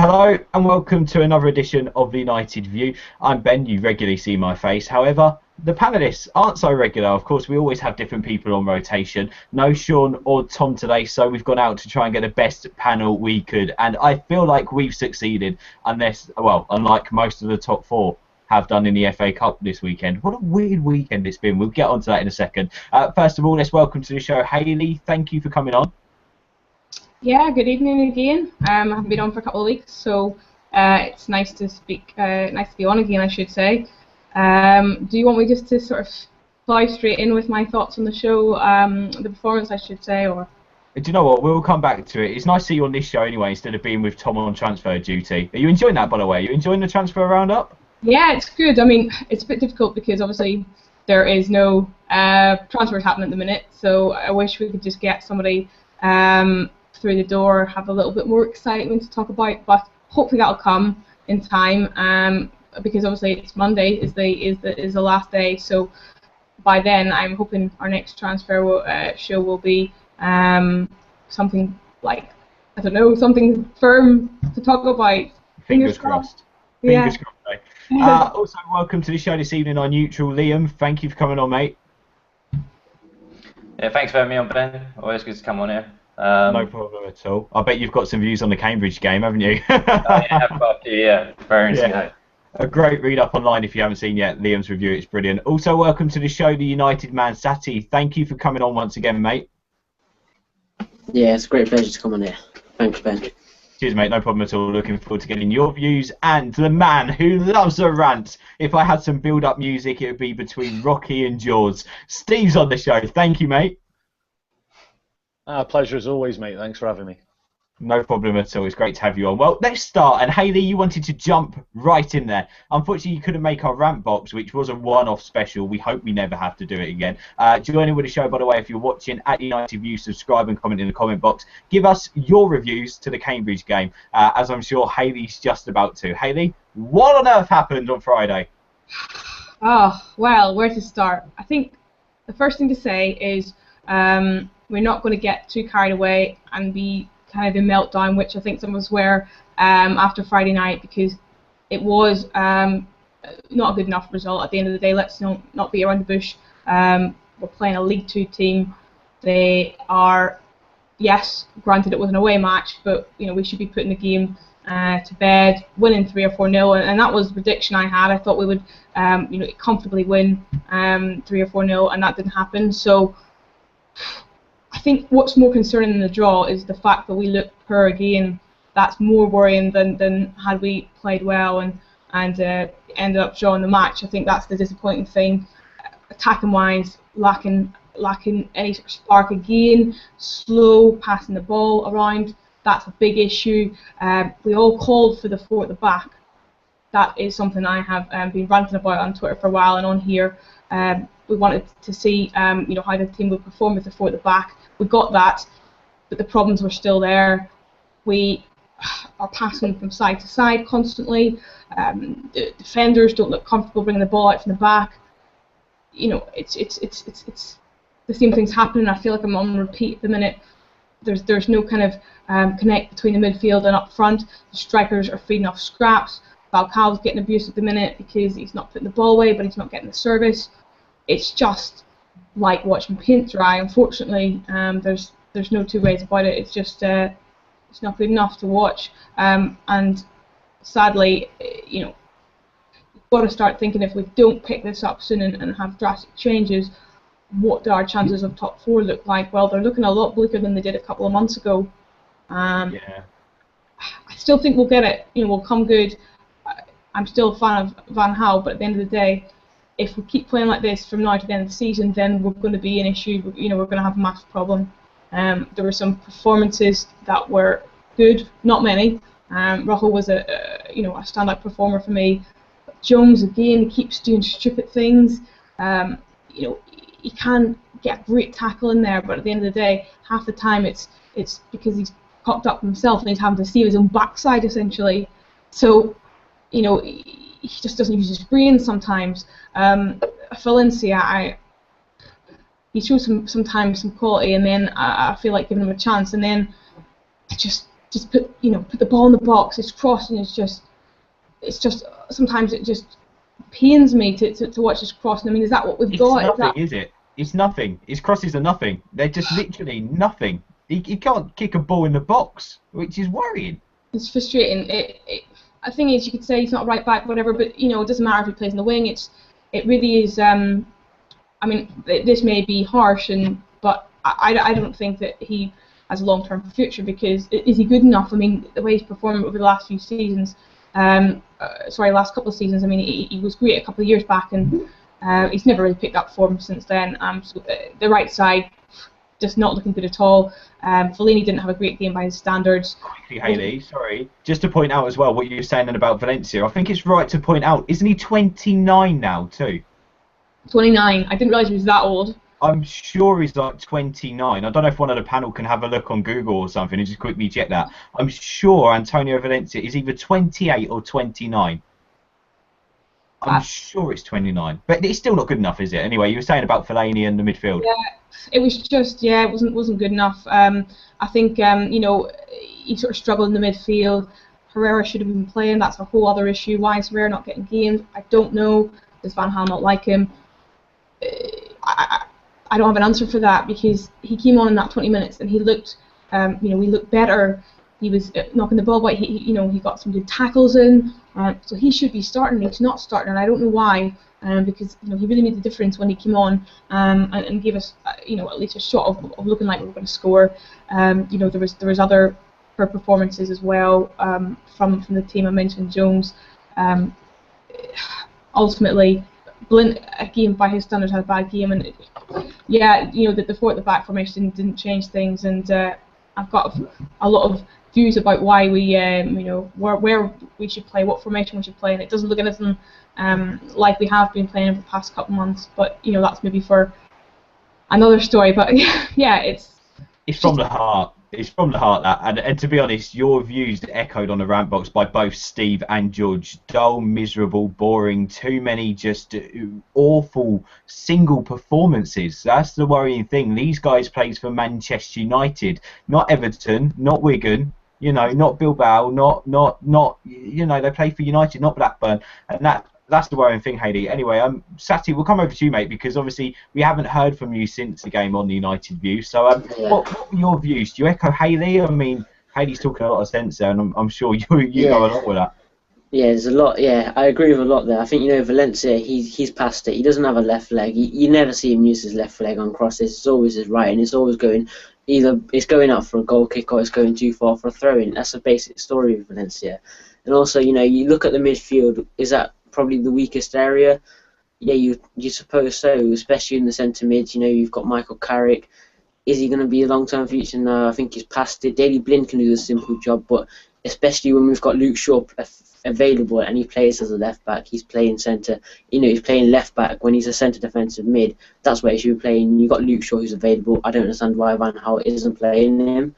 Hello and welcome to another edition of the United View. I'm Ben, you regularly see my face. However, the panellists aren't so regular. Of course, we always have different people on rotation. No Sean or Tom today, so we've gone out to try and get the best panel we could. And I feel like we've succeeded, unlike most of the top four have done in the FA Cup this weekend. What a weird weekend it's been. We'll get onto that in a second. First of all, let's welcome to the show Hayley. Thank you for coming on. Yeah, good evening again. I haven't been on for a couple of weeks, so it's nice to speak. Nice to be on again, I should say. Do you want me just to sort of fly straight in with my thoughts on the show, the performance, I should say, or? Do you know what? We'll come back to it. It's nice to see you on this show anyway, instead of being with Tom on transfer duty. Are you enjoying that, by the way? Are you enjoying the transfer roundup? Yeah, it's good. I mean, it's a bit difficult because obviously there is no transfers happening at the minute. So I wish we could just get somebody through the door, have a little bit more excitement to talk about, but hopefully that'll come in time, because obviously it's Monday is the last day, so by then I'm hoping our next transfer show will be something like, I don't know, something firm to talk about. Fingers crossed. Yeah. Fingers crossed, mate. Also, welcome to the show this evening, our neutral Liam. Thank you for coming on, mate. Yeah, thanks for having me on, Ben. Always good to come on here. No problem at all. I bet you've got some views on the Cambridge game, haven't you? Oh, yeah, I've got a few, yeah. Very interesting. Yeah. A great read up online if you haven't seen yet. Liam's review, it's brilliant. Also, welcome to the show, the United man, Sati. Thank you for coming on once again, mate. Yeah, it's a great pleasure to come on here. Thanks, Ben. Cheers, mate. No problem at all. Looking forward to getting your views. And the man who loves a rant. If I had some build-up music, it would be between Rocky and Jaws. Steve's on the show. Thank you, mate. Pleasure as always, mate. Thanks for having me. No problem at all. It's great to have you on. Well, let's start. And Hayley, you wanted to jump right in there. Unfortunately, you couldn't make our rant box, which was a one-off special. We hope we never have to do it again. Joining with the show, by the way, if you're watching at United View, subscribe and comment in the comment box. Give us your reviews to the Cambridge game, as I'm sure Hayley's just about to. Hayley, what on earth happened on Friday? Oh, well, where to start? I think the first thing to say is we're not going to get too carried away and be kind of in meltdown, which I think some of us were after Friday night, because it was not a good enough result at the end of the day. Let's not beat around the bush. We're playing a League Two team. They are, yes, granted it was an away match, but you know we should be putting the game to bed, winning 3 or 4-0, and that was the prediction I had. I thought we would, comfortably win 3 or 4-0, and that didn't happen. So I think what's more concerning than the draw is the fact that we looked poor again. That's more worrying than had we played well and ended up drawing the match. I think that's the disappointing thing. Attacking wise, lacking any sort of spark again. Slow passing the ball around. That's a big issue. We all called for the 4 at the back. That is something I have been ranting about on Twitter for a while and on here. We wanted to see how the team would perform with the 4 at the back. We got that, but the problems were still there. We are passing from side to side constantly. The defenders don't look comfortable bringing the ball out from the back. You know, it's the same things happening. I feel like I'm on repeat at the minute. There's no kind of connect between the midfield and up front. The strikers are feeding off scraps. Gaal's getting abused at the minute because he's not putting the ball away, but he's not getting the service. It's just like watching paint dry. Unfortunately, there's no two ways about it. It's just it's not good enough to watch. And sadly, you've got to start thinking, if we don't pick this up soon and have drastic changes, what do our chances of top 4 look like? Well, they're looking a lot bleaker than they did a couple of months ago. Yeah. I still think we'll get it. We'll come good. I'm still a fan of Van Gaal, but at the end of the day, if we keep playing like this from now to the end of the season, then we're going to be an issue. We're going to have a massive problem. There were some performances that were good, not many. Rahul was a standout performer for me. But Jones again keeps doing stupid things. He can get a great tackle in there, but at the end of the day, half the time it's because he's cocked up himself and he's having to see his own backside essentially. So he just doesn't use his brain sometimes. Valencia, he shows sometimes some quality, and then I feel like giving him a chance, and then just put the ball in the box. His crossing is just sometimes it just pains me to watch his crossing. I mean, is that what we've got? It's nothing, is it? It's nothing. His crosses are nothing. They're just literally nothing. He can't kick a ball in the box, which is worrying. It's frustrating. I think is you could say he's not a right back, whatever, but it doesn't matter if he plays in the wing. It really is. I mean, this may be harsh, but I don't think that he has a long-term future, because is he good enough? I mean, the way he's performed over the last few seasons, last couple of seasons. I mean, he was great a couple of years back, and he's never really picked up form since then. So the right side, just not looking good at all. Fellaini didn't have a great game by his standards. Quickly, Hayley, sorry, just to point out as well what you were saying about Valencia. I think it's right to point out, isn't he 29 now too? 29. I didn't realise he was that old. I'm sure he's like 29. I don't know if one of the panel can have a look on Google or something and just quickly check that. I'm sure Antonio Valencia is either 28 or 29. I'm sure it's 29. But it's still not good enough, is it? Anyway, you were saying about Fellaini and the midfield. Yeah, it was just, it wasn't good enough. I think, he sort of struggled in the midfield. Herrera should have been playing. That's a whole other issue. Why is Herrera not getting games? I don't know. Does Van Gaal not like him? I don't have an answer for that, because he came on in that 20 minutes and he looked, he looked better. He was knocking the ball away. He got some good tackles in, so he should be starting. He's not starting, and I don't know why. Because he really made the difference when he came on, and gave us at least a shot of looking like we were going to score. There was other performances as well from the team. I mentioned Jones. Ultimately, Blint, again by his standards, had a bad game, and the four at the back formation didn't change things, and I've got a lot of views about why we where we should play, what formation we should play, and it doesn't look anything like we have been playing over the past couple months. But that's maybe for another story. But it's from the heart. It's from the heart, that. And to be honest, your views echoed on the rant box by both Steve and George. Dull, miserable, boring, too many just awful single performances. That's the worrying thing. These guys plays for Manchester United, not Everton, not Wigan, not Bilbao, not they play for United, not Blackburn, and that's the worrying thing, Hayley. Anyway, Sati, we'll come over to you, mate, because obviously we haven't heard from you since the game on the United View. So, what were your views? Do you echo Hayley? I mean, Hayley's talking a lot of sense there, and I'm sure you go along with that. Yeah, there's a lot. Yeah, I agree with a lot there. I think Valencia, he's past it. He doesn't have a left leg. You never see him use his left leg on crosses. It's always his right, and it's always going. Either it's going out for a goal kick or it's going too far for a throw-in. That's a basic story of Valencia. And also, you look at the midfield. Is that probably the weakest area? Yeah, you suppose so, especially in the centre mid. You've got Michael Carrick. Is he going to be a long-term future? No, I think he's past it. Daley Blind can do the simple job, but especially when we've got Luke Shaw available and he plays as a left-back, he's playing centre. He's playing left-back when he's a centre defensive mid. That's where he should be playing. You've got Luke Shaw who's available. I don't understand why Van Gaal isn't playing him.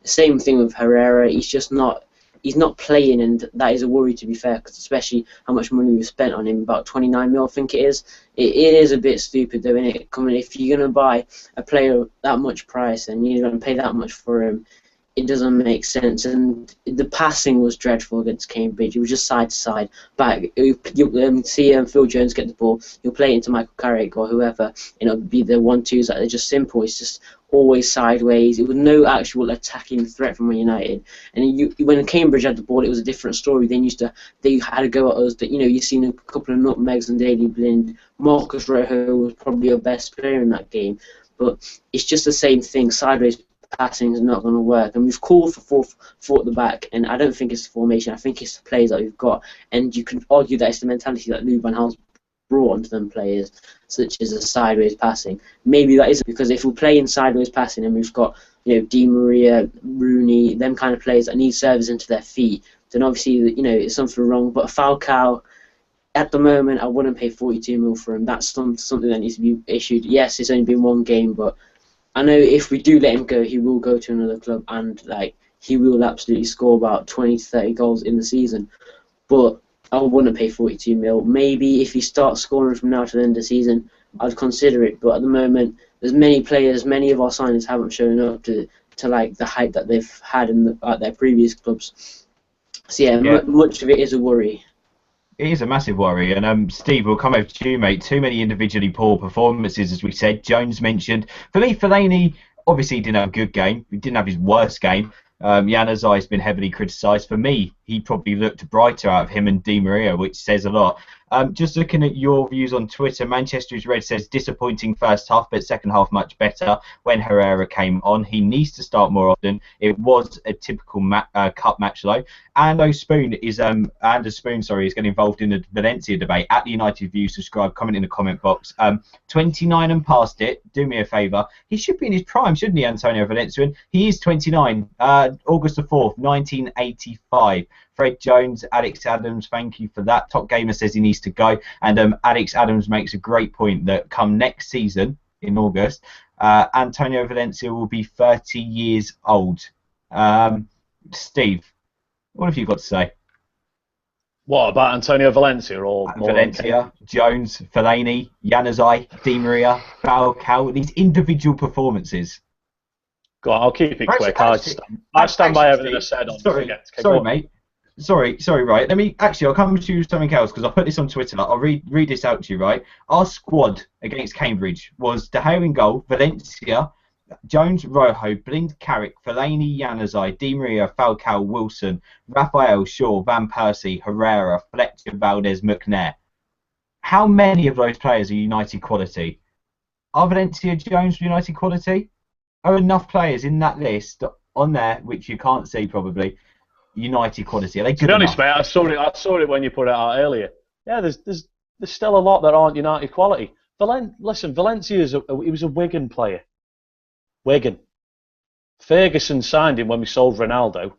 Same thing with Herrera. He's not playing, and that is a worry, to be fair, because especially how much money we've spent on him, about 29 mil, I think it is. It is a bit stupid, though, isn't it? If you're going to buy a player that much price and you're going to pay that much for him, it doesn't make sense. And the passing was dreadful against Cambridge. It was just side to side, back. You'll see Phil Jones get the ball, he'll play it into Michael Carrick or whoever, it'll be the 1-2s that are just simple. It's just always sideways. It was no actual attacking threat from Man United. And when Cambridge had the ball, it was a different story. They had to go at us. That you've seen a couple of nutmegs and Daley Blind. Marcus Rojo was probably your best player in that game, but it's just the same thing. Sideways passing is not going to work, and we've called for four at the back, and I don't think it's the formation. I think it's the players that we've got, and you can argue that it's the mentality that Lou Van Gaal's brought onto them players, such as a sideways passing. Maybe that is because if we're playing sideways passing and we've got Di Maria, Rooney, them kind of players that need service into their feet, then obviously it's something wrong. But Falcao, at the moment, I wouldn't pay 42 mil for him. That's something that needs to be issued. Yes, it's only been one game, but I know if we do let him go, he will go to another club and he will absolutely score about 20 to 30 goals in the season. But I wouldn't pay 42 mil. Maybe if he starts scoring from now to the end of the season, I'd consider it. But at the moment, there's many players, many of our signings haven't shown up to to like the hype that they've had at their previous clubs. So yeah, Yeah. much of it is a worry. It is a massive worry, and Steve, we'll come over to you, mate. Too many individually poor performances, as we said. Jones mentioned. For me, Fellaini obviously didn't have a good game. He didn't have his worst game. Januzaj has been heavily criticised. For me, he probably looked brighter out of him and Di Maria, which says a lot. Just looking at your views on Twitter, Manchester is Red says disappointing first half, but second half much better when Herrera came on. He needs to start more often. It was a typical cup match though. Anders Spoon is getting involved in the Valencia debate. At the United View, subscribe, comment in the comment box. 29 and past it. Do me a favour. He should be in his prime, shouldn't he, Antonio Valencia? He is 29. August the 4th, 1985. Fred Jones, Alex Adams, thank you for that. Top Gamer says he needs to go. And Alex Adams makes a great point that come next season, in August, Antonio Valencia will be 30 years old. Steve, what have you got to say? What about Antonio Valencia or Valencia, Jones, Fellaini, Januzaj, Di Maria, Falcao, these individual performances. Go on, I'll keep it quick. I stand by everything I said. Sorry, mate. Sorry, right. I'll come to you with something else because I put this on Twitter. I'll read this out to you, right? Our squad against Cambridge was De Gea in goal, Valencia, Jones, Rojo, Blind, Carrick, Fellaini, Januzaj, Di Maria, Falcao, Wilson, Raphael, Shaw, Van Persie, Herrera, Fletcher, Valdez, McNair. How many of those players are United quality? Are Valencia, Jones United quality? Are enough players in that list on there, which you can't see probably, United quality? Are they good enough? To be honest, mate, I saw it when you put it out earlier. Yeah, there's still a lot that aren't United quality. Listen, Valencia he was a Wigan player. Wigan. Ferguson signed him when we sold Ronaldo,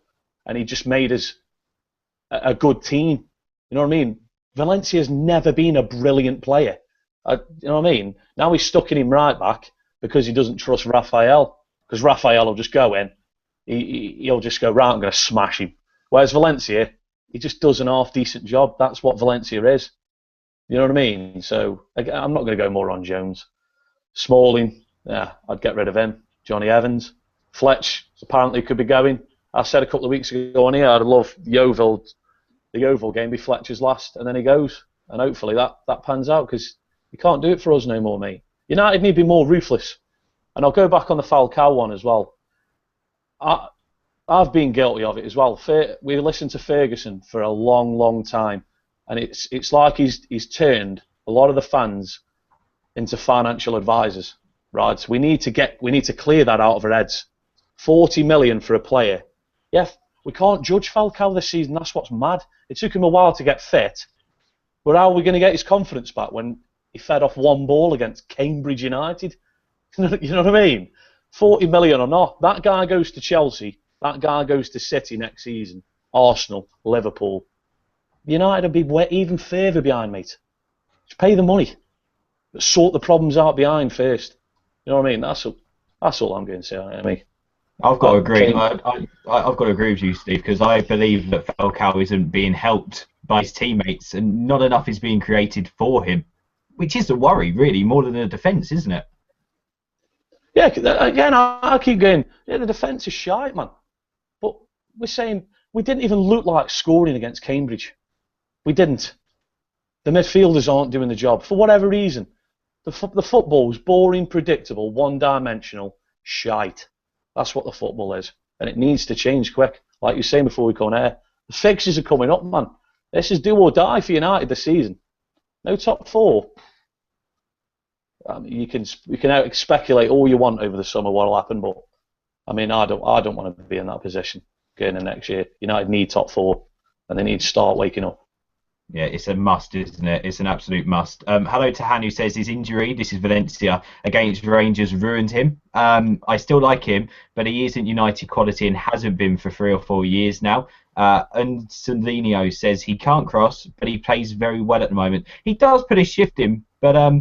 and he just made us a good team. You know what I mean? Valencia's never been a brilliant player. You know what I mean? Now he's stuck in him right back because he doesn't trust Raphael. Because Raphael will just go in. He'll just go, right, I'm going to smash him. Whereas Valencia, he just does an half-decent job. That's what Valencia is. You know what I mean? So I'm not going to go more on Jones. Smalling, yeah, I'd get rid of him. Johnny Evans. Fletch apparently could be going. I said a couple of weeks ago on here, I'd love the Yeovil game be Fletcher's last, and then he goes. And hopefully that pans out, because you can't do it for us no more, mate. United need to be more ruthless. And I'll go back on the Falcao one as well. I've been guilty of it as well. We listened to Ferguson for a long, long time, and it's like he's turned a lot of the fans into financial advisors, right? So we need to clear that out of our heads. 40 million for a player. Yeah, we can't judge Falcao this season. That's what's mad. It took him a while to get fit, but how are we going to get his confidence back when he fed off one ball against Cambridge United? You know what I mean? 40 million or not, that guy goes to Chelsea, that guy goes to City next season, Arsenal, Liverpool. United will be even further behind, mate. Just pay the money. But sort the problems out behind first. You know what I mean? That's all I'm going to say on it, mate. I've got to agree. I've got to agree with you, Steve, because I believe that Falcao isn't being helped by his teammates, and not enough is being created for him, which is a worry, really, more than a defence, isn't it? Yeah, again, I keep going, yeah, the defence is shite, man. But we're saying we didn't even look like scoring against Cambridge. We didn't. The midfielders aren't doing the job for whatever reason. The football was boring, predictable, one-dimensional, shite. That's what the football is, and it needs to change quick. Like you were saying before we come on air, the fixtures are coming up, man. This is do or die for United this season. No top four. I mean, you can speculate all you want over the summer what will happen, but I mean, I don't want to be in that position going into next year. United need top four, and they need to start waking up. Yeah, it's a must, isn't it? It's an absolute must. Hello to Han, who says his injury, this is Valencia, against Rangers ruined him. I still like him, but he isn't United quality and hasn't been for 3 or 4 years now. And Celinio says he can't cross, but he plays very well at the moment. He does put a shift in, but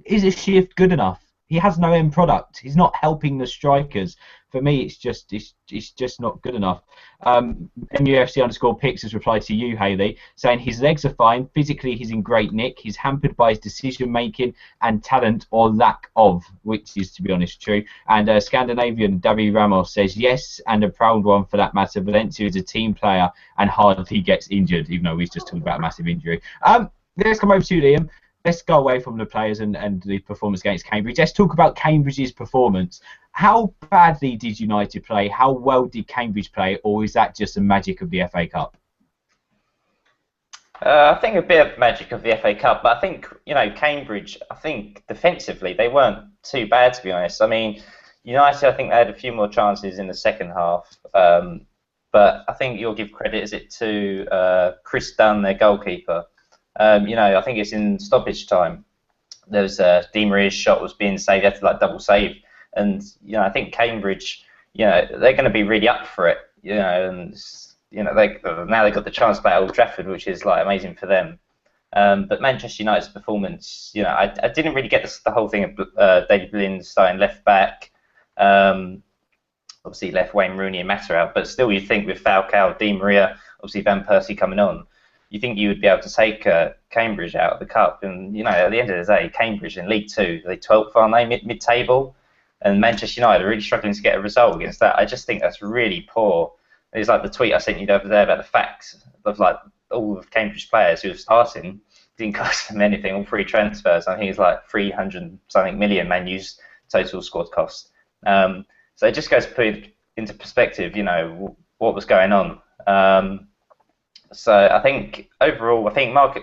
is a shift good enough? he has no end product. He's not helping the strikers. For me, it's just not good enough. MUFC_picks has replied to you, Hayley, saying his legs are fine. Physically, he's in great nick. He's hampered by his decision making and talent or lack of, which is, to be honest, true. And Scandinavian David Ramos says yes, and a proud one for that matter. Valencia is a team player and hardly gets injured, even though he's just talking about a massive injury. Let's come over to you, Liam. Let's go away from the players and the performance against Cambridge. Let's talk about Cambridge's performance. How badly did United play? How well did Cambridge play? Or is that just the magic of the FA Cup? I think a bit of magic of the FA Cup, but I think, Cambridge, I think defensively they weren't too bad, to be honest. I mean, United, I think they had a few more chances in the second half, but I think you'll give credit, is it to Chris Dunn, their goalkeeper. I think it's in stoppage time. There was Di Maria's shot was being saved. He had to double save, and I think Cambridge, they're going to be really up for it. And now they've got the chance to play at Old Trafford, which is amazing for them. But Manchester United's performance, I didn't really get the whole thing of David Blind starting left back. Obviously left Wayne Rooney and Mata out, but still you think with Falcao, Di Maria, obviously Van Persie coming on, you think you would be able to take Cambridge out of the cup. And, at the end of the day, Cambridge in League Two, they're 12th, aren't they, mid-table? And Manchester United are really struggling to get a result against that. I just think that's really poor. It's like the tweet I sent you over there about the facts of, all of Cambridge players who are starting. Didn't cost them anything, all free transfers. I think it's 300-something million Man U's total squad cost. So it just goes to put it into perspective, what was going on. So I think overall, Mark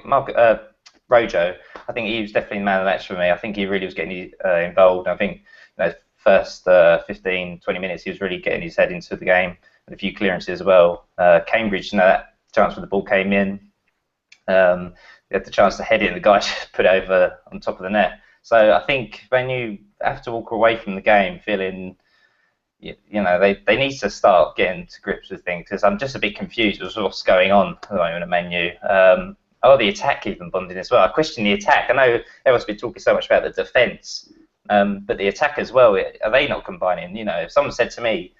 Rojo, I think he was definitely the man of the match for me. I think he really was getting involved. I think first 15, 20 minutes he was really getting his head into the game, and a few clearances as well. Cambridge, that chance when the ball came in, they had the chance to head it and the guy just put it over on top of the net. So I think when you have to walk away from the game feeling, they need to start getting to grips with things, because I'm just a bit confused with what's going on at the moment at Man U. The attack even bonding as well. I question the attack. I know everyone's been talking so much about the defence, but the attack as well, are they not combining? If someone said to me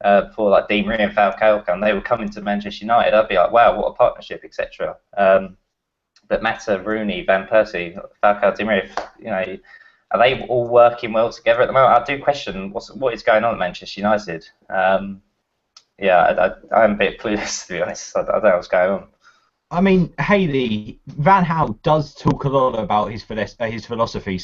before Di Maria and Falcao and they were coming to Manchester United, I'd be like, wow, what a partnership, etc. But Mata, Rooney, Van Persie, Falcao, Di Maria, are they all working well together at the moment? I do question what is going on at Manchester United. I'm a bit clueless, to be honest. I don't know what's going on. I mean, Hayley, Van Gaal does talk a lot about his philosophy,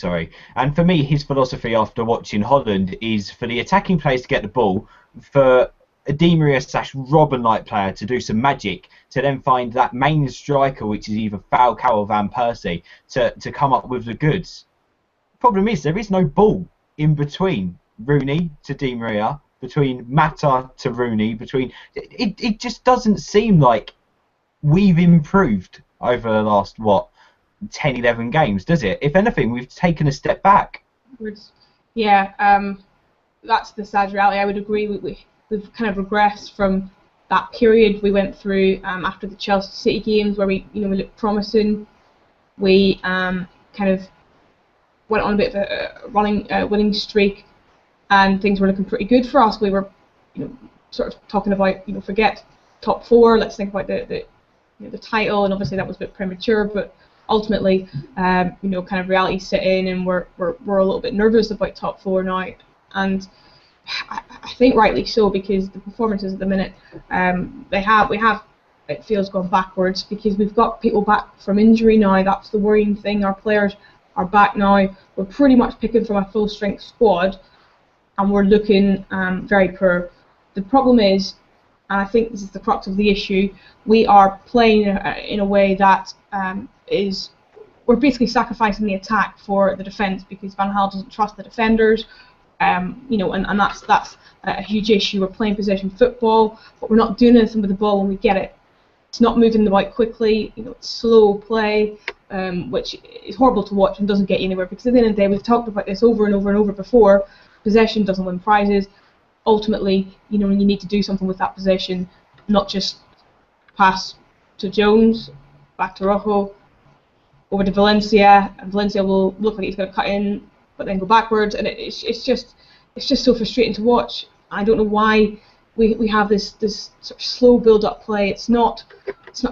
and for me, his philosophy after watching Holland is for the attacking players to get the ball, for a Di Maria/Robben-like player to do some magic, to then find that main striker, which is either Falcao or Van Persie, to come up with the goods. Problem is, there is no ball in between Rooney to Di Maria, between Mata to Rooney, it just doesn't seem like we've improved over the last 10, 11 games, does it? If anything, we've taken a step back. Yeah, that's the sad reality. I would agree. We've kind of regressed from that period we went through after the Chelsea City games, where we looked promising. We kind of went on a bit of a winning streak, and things were looking pretty good for us. We were, sort of talking about, forget top four. Let's think about the title, and obviously that was a bit premature. But ultimately, kind of reality set in, and we're a little bit nervous about top four now. And I think rightly so, because the performances at the minute, we have it feels gone backwards, because we've got people back from injury now. That's the worrying thing. Our players are back now. We're pretty much picking from a full strength squad, and we're looking very poor. The problem is, and I think this is the crux of the issue, we are playing in a way that we're basically sacrificing the attack for the defence, because Van Gaal doesn't trust the defenders, and that's a huge issue. We're playing possession football, but we're not doing anything with the ball when we get it. It's not moving the ball quickly. It's slow play, which is horrible to watch and doesn't get you anywhere, because at the end of the day, we've talked about this over and over and over before. Possession doesn't win prizes. Ultimately, you need to do something with that possession, not just pass to Jones, back to Rojo, over to Valencia, and Valencia will look like he's going to cut in but then go backwards, and it's just so frustrating to watch. I don't know why we have this sort of slow build-up play. It's not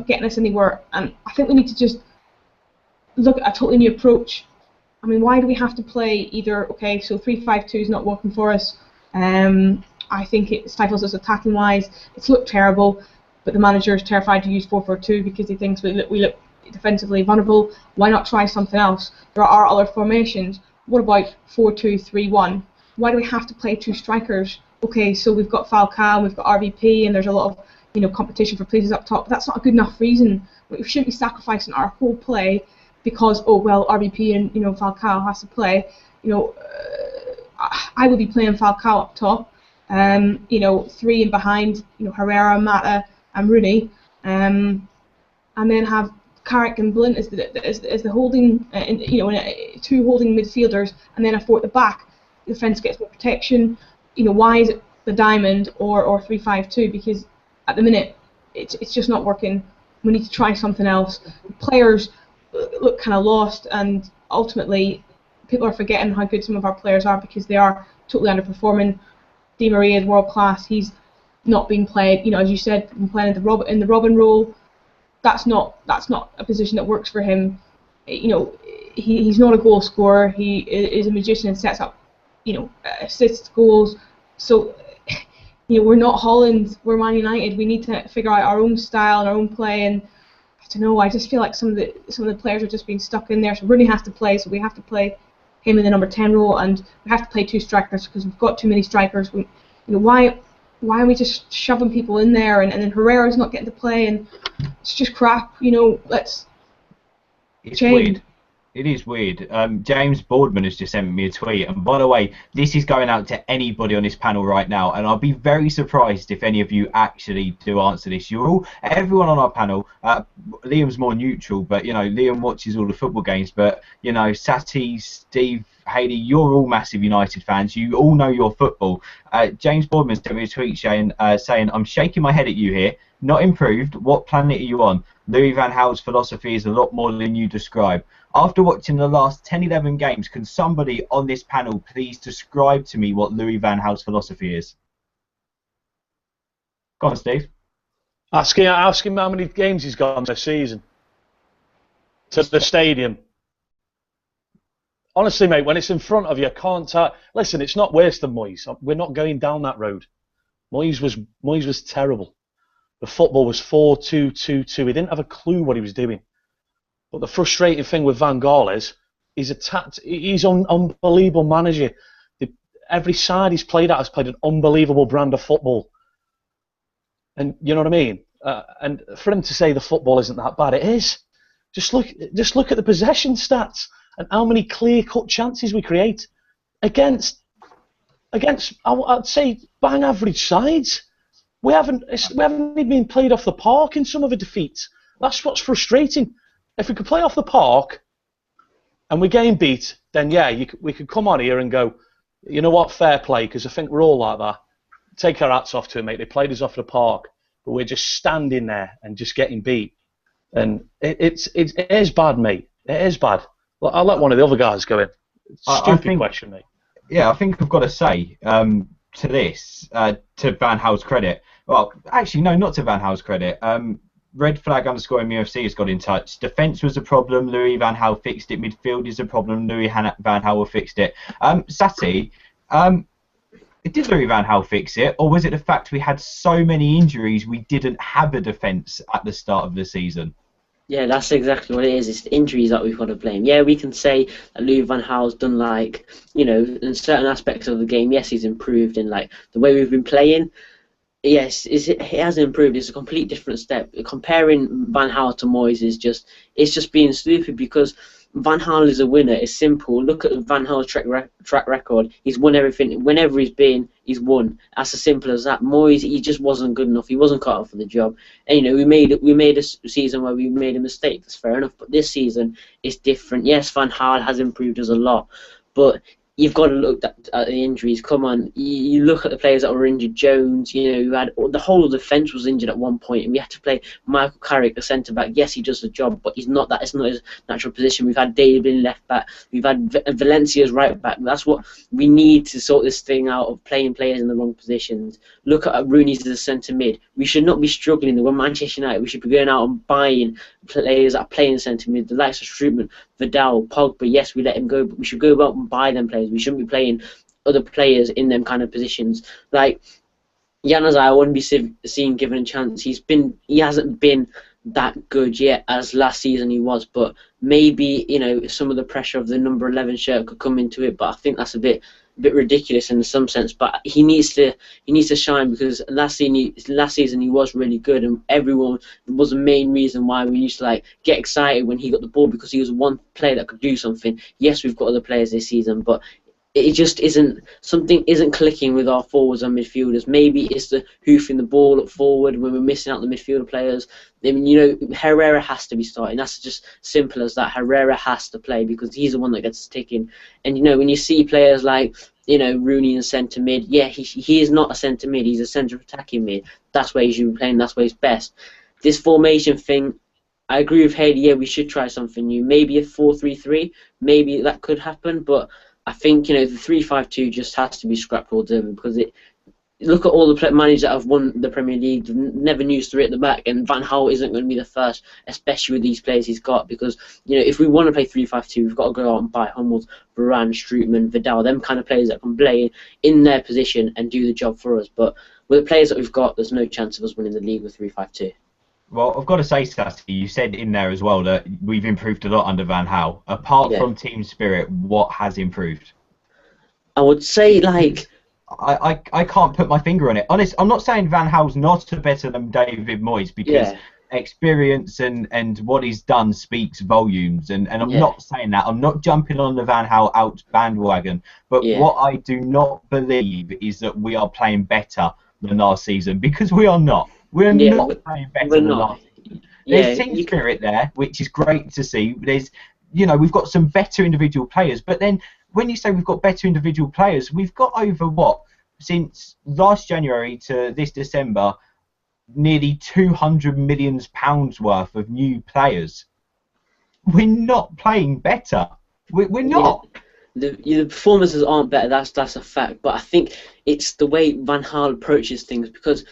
getting us anywhere, and I think we need to just look at a totally new approach. I mean, why do we have to play either? Okay, so 3-5-2 is not working for us. I think it stifles us attacking-wise. It's looked terrible, but the manager is terrified to use 4-4-2 because he thinks we look defensively vulnerable. Why not try something else? There are other formations. What about 4-2-3-1? Why do we have to play two strikers? Okay, so we've got Falcao, we've got RVP, and there's a lot of competition for places up top. But that's not a good enough reason. We shouldn't be sacrificing our whole play because RVP and Falcao has to play. I would be playing Falcao up top. 3 in behind. Herrera, Mata, and Rooney, and then have Carrick and Blint as the holding, two holding midfielders, and then a 4 at the back. The defence gets more protection. Why is it the diamond or 3-5-2? Because at the minute it's just not working. We need to try something else. Players look kind of lost, and ultimately people are forgetting how good some of our players are because they are totally underperforming. Di Maria is world class. He's not being played. As you said, been playing in the Robin role. That's not a position that works for him. He's not a goal scorer. He is a magician and sets up, assists, goals. So, we're not Holland. We're Man United. We need to figure out our own style and our own play. And I don't know. I just feel like some of the players are just being stuck in there. So Rooney has to play. So we have to play him in the number 10 role, and we have to play two strikers because we've got too many strikers. Why are we just shoving people in there, and then Herrera's not getting to play, and it's just crap. Let's It's change. weird. It is weird. James Boardman has just sent me a tweet, and by the way, this is going out to anybody on this panel right now, and I'll be very surprised if any of you actually do answer this. Everyone on our panel. Liam's more neutral, but Liam watches all the football games. But Sati, Steve, Hayley, you're all massive United fans. You all know your football. James Boardman sent me a tweet saying, "I'm shaking my head at you here. Not improved. What planet are you on? Louis van Gaal's philosophy is a lot more than you describe. After watching the last 10-11 games, can somebody on this panel please describe to me what Louis van Gaal's philosophy is?" Go on, Steve. Ask him how many games he's got this season. To the stadium. Honestly, mate, when it's in front of you, I can't tell. Listen, it's not worse than Moyes. We're not going down that road. Moyes was terrible. The football was 4-2-2-2. He didn't have a clue what he was doing. But the frustrating thing with Van Gaal is he's an unbelievable manager. Every side he's played at has played an unbelievable brand of football. And you know what I mean? And for him to say the football isn't that bad, it is. Just look at the possession stats and how many clear-cut chances we create against I'd say bang average sides. We haven't even been played off the park in some of the defeats. That's what's frustrating. If we could play off the park and we're getting beat, then yeah, we could come on here and go, you know what, fair play, because I think we're all like that. Take our hats off to them, mate. They played us off the park, but we're just standing there and just getting beat. And it is bad, mate. It is bad. Well, I'll let one of the other guys go in. Stupid question, mate. Yeah, I think I've got to say to this, to Van Gaal's credit. Well, actually, no, not to Van Gaal's credit. Red Flag _ MUFC has got in touch. Defence was a problem. Louis van Gaal fixed it. Midfield is a problem. Louis van Gaal fixed it. Sati, did Louis van Gaal fix it, or was it the fact we had so many injuries we didn't have a defence at the start of the season? Yeah, that's exactly what it is. It's the injuries that we've got to blame. Yeah, we can say that Louis van Gaal's done, in certain aspects of the game, yes, he's improved in, the way we've been playing. Yes, it has improved. It's a complete different step. Comparing Van Gaal to Moyes is just being stupid, because Van Gaal is a winner. It's simple. Look at Van Gaal's track record. He's won everything. Whenever he's won. That's as simple as that. Moyes, he just wasn't good enough. He wasn't cut out for the job. And we made a season where we made a mistake. That's fair enough. But this season is different. Yes, Van Gaal has improved us a lot, but you've got to look at the injuries. Come on, you look at the players that were injured. Jones, you had the whole of the defence was injured at one point, and we had to play Michael Carrick, the centre back. Yes, he does the job, but he's not that. It's not his natural position. We've had David in left back. We've had Valencia's right back. That's what we need to sort this thing out of playing players in the wrong positions. Look at Rooney's as a centre mid. We should not be struggling. We're Manchester United. We should be going out and buying players that are playing centre mid, the likes of Strootman, Vidal, Pogba. Yes, we let him go, but we should go out and buy them players. We shouldn't be playing other players in them kind of positions. Like Januzaj, I wouldn't be seen given a chance. He hasn't been that good yet as last season he was, but maybe some of the pressure of the number 11 shirt could come into it. But I think that's a bit ridiculous in some sense. But he needs to shine, because last season he was really good, and everyone was the main reason why we used to get excited when he got the ball, because he was one player that could do something. Yes, we've got other players this season, but it just isn't clicking with our forwards and midfielders. Maybe it's the hoofing the ball up forward when we're missing out the midfielder players. I mean, Herrera has to be starting. That's just simple as that. Herrera has to play because he's the one that gets sticking. And when you see players like Rooney in centre mid, yeah, he is not a centre mid. He's a centre attacking mid. That's where he should be playing. That's where he's best. This formation thing, I agree with Hayley. Yeah, we should try something new. Maybe a 4-3-3. Maybe that could happen, but I think the 3-5-2 just has to be scrapped altogether, because look at all the managers that have won the Premier League. Never used three at the back, and Van Gaal isn't going to be the first, especially with these players he's got. Because if we want to play 3-5-2, we've got to go out and buy Hummels, Varane, Strootman, Vidal, them kind of players that can play in their position and do the job for us. But with the players that we've got, there's no chance of us winning the league with 3-5-2. Well, I've got to say, Sati, you said in there as well that we've improved a lot under Van Gaal. Apart from team spirit, what has improved? I would say I can't put my finger on it. Honest, I'm not saying Van Gaal's not better than David Moyes, because experience and what he's done speaks volumes. And I'm not saying that. I'm not jumping on the Van Gaal out bandwagon. But what I do not believe is that we are playing better than last season, because we are not. We're not playing better than last season. There's team spirit there, which is great to see. There's, we've got some better individual players, but then when you say we've got better individual players, we've got over since last January to this December, nearly £200 million worth of new players. We're not playing better. We're not. The performances aren't better. That's a fact. But I think it's the way Van Gaal approaches things, because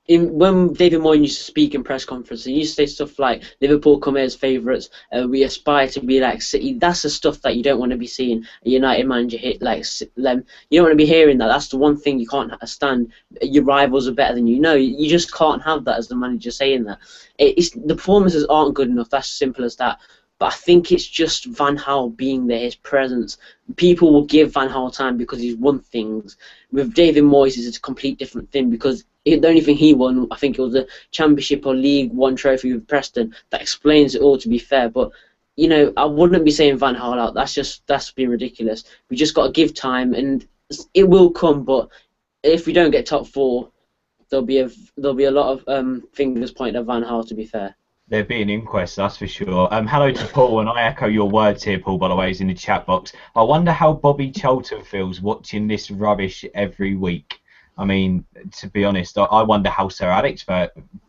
when David Moyes used to speak in press conferences, he used to say stuff like Liverpool come here as favourites, we aspire to be like City. That's the stuff that you don't want to be seeing a United manager hit like them. You don't want to be hearing that. That's the one thing you can't stand. Your rivals are better than you. No, you just can't have that as the manager saying that. The performances aren't good enough. That's simple as that. But I think it's just Van Gaal being there, his presence. People will give Van Gaal time because he's won things. With David Moyes, it's a complete different thing, because the only thing he won, I think it was the Championship or League One trophy with Preston. That explains it all, to be fair. But I wouldn't be saying Van Gaal out. That's being ridiculous. We just got to give time, and it will come. But if we don't get top four, there'll be a lot of fingers pointed at Van Gaal, to be fair. There'd be an inquest, that's for sure. Hello to Paul, and I echo your words here, Paul, by the way, he's in the chat box. I wonder how Bobby Charlton feels watching this rubbish every week. I mean, to be honest, I wonder how Sir Alex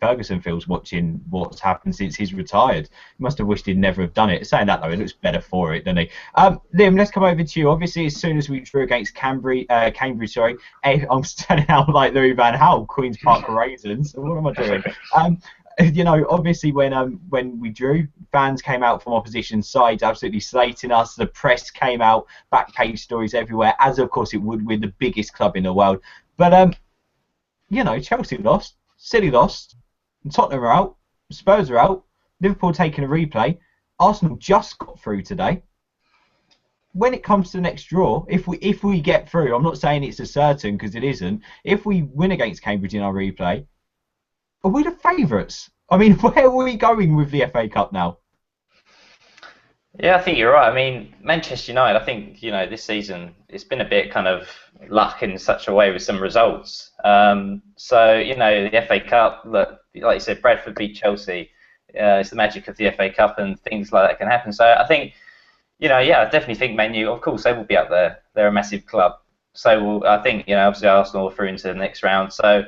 Ferguson feels watching what's happened since he's retired. He must have wished he'd never have done it. Saying that, though, it looks better for it, doesn't he? Liam, let's come over to you. Obviously, as soon as we drew against Cambridge, I'm standing out like Louis Van Gaal, Queen's Park Raisins. What am I doing? Obviously when we drew, fans came out from opposition sides absolutely slating us. The press came out, back page stories everywhere, as of course it would with the biggest club in the world. But Chelsea lost, City lost, Tottenham are out, Spurs are out, Liverpool taking a replay, Arsenal just got through today. When it comes to the next draw, if we get through, I'm not saying it's a certain, because it isn't. If we win against Cambridge in our replay, are we the favourites? I mean, where are we going with the FA Cup now? Yeah, I think you're right. I mean, Manchester United, I think, this season, it's been a bit kind of luck in such a way with some results. The FA Cup, look, like you said, Bradford beat Chelsea. It's the magic of the FA Cup, and things like that can happen. So I think, yeah, I definitely think Man U, of course, they will be up there. They're a massive club. So I think, obviously Arsenal are through into the next round. So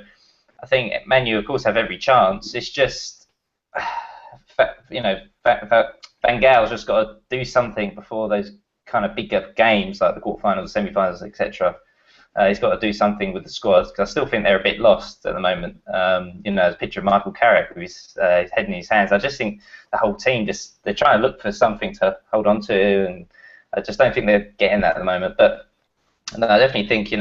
I think Man U, of course, have every chance. It's just, Van Gaal's just got to do something before those kind of bigger games like the quarterfinals, semi-finals, etc. He's got to do something with the squad because I still think they're a bit lost at the moment. There's a picture of Michael Carrick with his head in his hands. I just think the whole team they're trying to look for something to hold on to, and I just don't think they're getting that at the moment. But no, I definitely think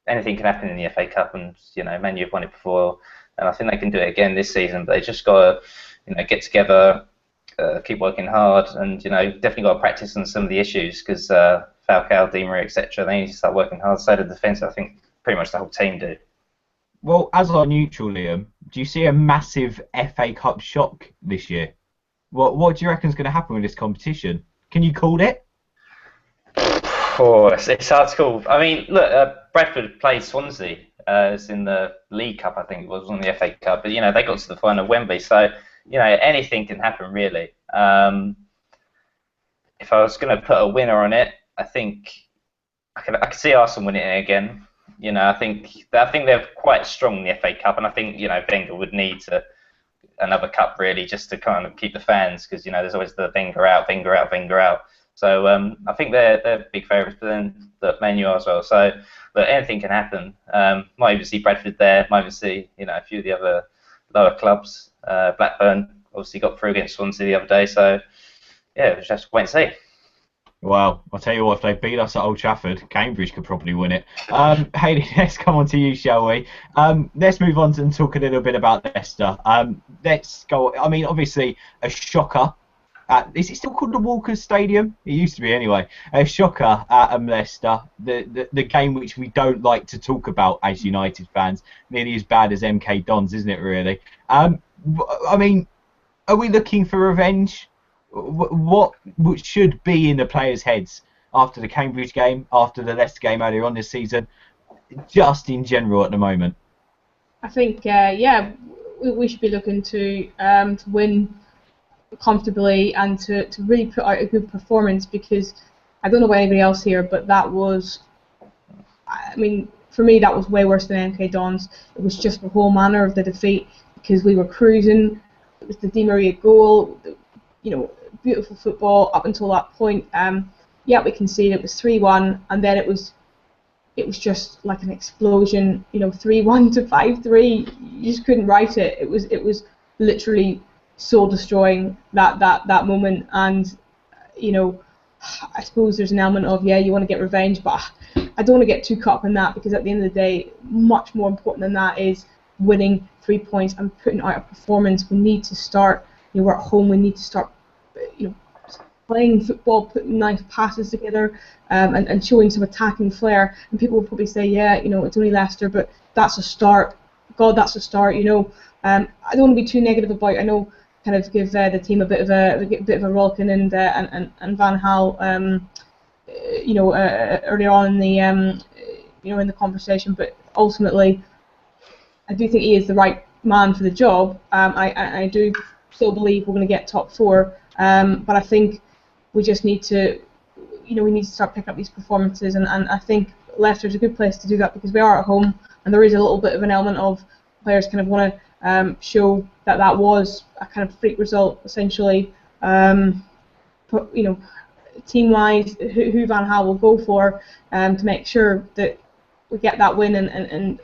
anything can happen in the FA Cup, and Man U have won it before, and I think they can do it again this season. But they just got to get together, keep working hard, and definitely got to practice on some of the issues because. Falcao, Di Maria, etc. They need to start working hard. So the defence, I think, pretty much the whole team do. Well, as our neutral, Liam, do you see a massive FA Cup shock this year? What do you reckon is going to happen with this competition? Can you call it? Oh, it's hard to call. I mean, look, Bradford played Swansea. It's in the League Cup, I think it was, on the FA Cup. But they got to the final of Wembley, so anything can happen really. If I was going to put a winner on it, I think I could see Arsenal winning it again. I think they're quite strong in the FA Cup, and I think Wenger would need another cup really just to kind of keep the fans because there's always the Wenger out, Wenger out, Wenger out. So I think they're big favourites, but then the Man U as well. So anything can happen. Might even see Bradford there. Might even see a few of the other lower clubs. Blackburn obviously got through against Swansea the other day. So yeah, just wait and see. Well, I'll tell you what, if they beat us at Old Trafford, Cambridge could probably win it. Hayley, let's come on to you, shall we? Let's move on and talk a little bit about Leicester. Let's go. I mean, obviously, a shocker. Is it still called the Walkers Stadium? It used to be anyway. A shocker at Leicester. The game which we don't like to talk about as United fans. Nearly as bad as MK Dons, isn't it, really? I mean, are we looking for revenge? What should be in the players' heads after the Cambridge game, after the Leicester game earlier on this season, just in general at the moment? I think, we should be looking to win comfortably and to really put out a good performance because I don't know about anybody else here, but that was, I mean, for me that was way worse than MK Dons. It was just the whole manner of the defeat because we were cruising. It was the Di Maria goal. Beautiful football up until that point. We conceded. It was 3-1, and then it was just like an explosion. 3-1 to 5-3. You just couldn't write it. It was literally soul destroying that moment. And I suppose there's an element of you want to get revenge, but I don't want to get too caught up in that because at the end of the day, much more important than that is winning 3 points and putting out a performance. We need to start. We're at home. We need to start. Playing football, putting nice passes together, and showing some attacking flair. And people will probably say, it's only Leicester, but that's a start. God, that's a start. I don't want to be too negative about. I know, kind of give the team a bit of a rollicking and Van Gaal, earlier on in the in the conversation. But ultimately, I do think he is the right man for the job. I do still believe we're going to get top 4. But I think we just need to, we need to start picking up these performances, and I think Leicester's a good place to do that because we are at home, and there is a little bit of an element of players kind of want to show that was a kind of freak result, essentially. Team-wise, who Van Gaal will go for to make sure that we get that win and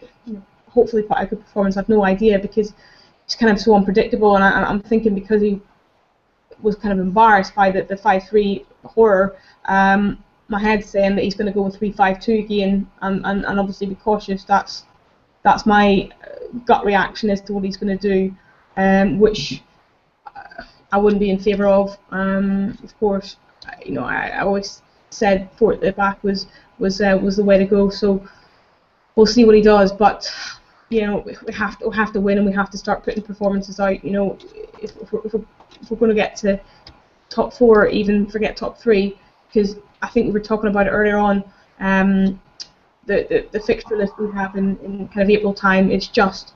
hopefully put out a good performance. I've no idea because it's kind of so unpredictable, and I'm thinking because he was kind of embarrassed by the 5-3 horror. My head's saying that he's going to go with 3-5-2 again, and obviously be cautious. That's my gut reaction as to what he's going to do, which I wouldn't be in favour of. Of course, I always said 4 at the back was the way to go. So we'll see what he does, but we have to win, and we have to start putting performances out. If we're going to get to top 4, even forget top 3, because I think we were talking about it earlier on. The fixture list we have in kind of April time, it's just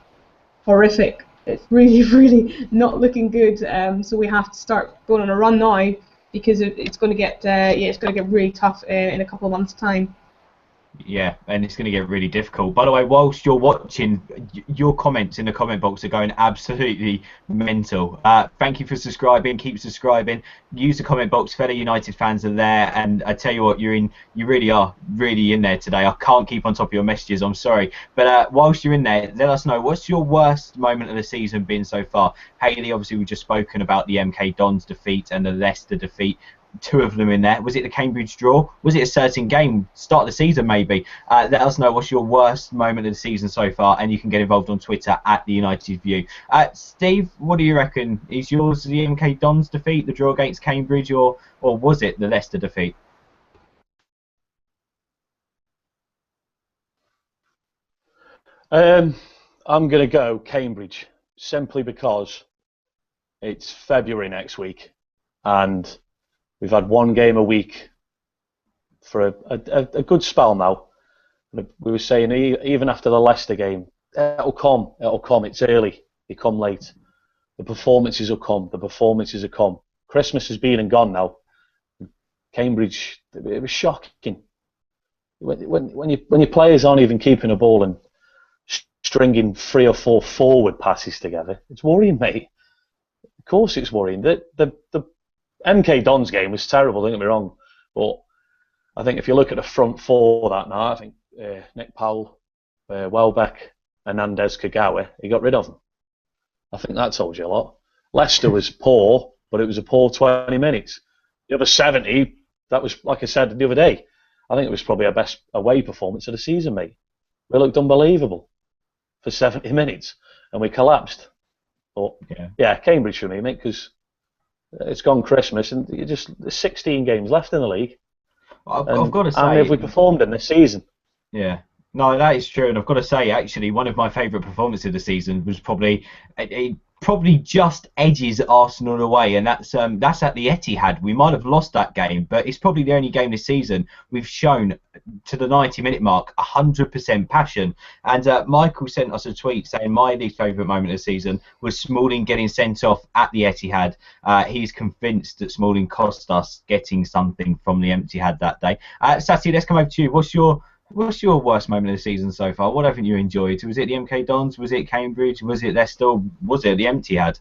horrific. It's really, really not looking good. So we have to start going on a run now because it's going to get really tough in a couple of months' time. Yeah, and it's going to get really difficult. By the way, whilst you're watching, your comments in the comment box are going absolutely mental. Thank you for subscribing. Keep subscribing. Use the comment box. Fellow United fans are there, and I tell you what, you really are in there today. I can't keep on top of your messages. I'm sorry, but whilst you're in there, let us know what's your worst moment of the season been so far. Hayley, obviously, we've just spoken about the MK Dons defeat and the Leicester defeat. 2 of them in there. Was it the Cambridge draw? Was it a certain game? Start of the season, maybe? Let us know what's your worst moment of the season so far, and you can get involved on Twitter at the United View. Steve, what do you reckon? Is yours the MK Dons defeat, the draw against Cambridge, or was it the Leicester defeat? I'm going to go Cambridge, simply because it's February next week, and we've had 1 game a week for a good spell now. We were saying even after the Leicester game, it'll come. It's early. They come late. The performances will come. Christmas has been and gone now. Cambridge, it was shocking. When your players aren't even keeping a ball and stringing 3 or 4 forward passes together, it's worrying, mate. Of course it's worrying. The MK Dons game was terrible, don't get me wrong, but I think if you look at the front 4 that night, I think Nick Powell, Welbeck, Hernandez, Kagawa, he got rid of them. I think that told you a lot. Leicester was poor, but it was a poor 20 minutes. The other 70, that was, like I said the other day, I think it was probably our best away performance of the season, mate. We looked unbelievable for 70 minutes, and we collapsed. But yeah, Cambridge for me, mate, because it's gone Christmas, and there's 16 games left in the league. I've got to say, how many have we performed in this season? Yeah, no, that is true, and I've got to say, actually, one of my favourite performances of the season was probably just edges Arsenal away, and that's at the Etihad. We might have lost that game, but it's probably the only game this season we've shown to the 90-minute mark 100% passion. And Michael sent us a tweet saying my least favourite moment of the season was Smalling getting sent off at the Etihad. He's convinced that Smalling cost us getting something from the Etihad that day. Sati, let's come over to you. What's your worst moment of the season so far? What haven't you enjoyed? Was it the MK Dons? Was it Cambridge? Was it Leicester? Was it the Etihad?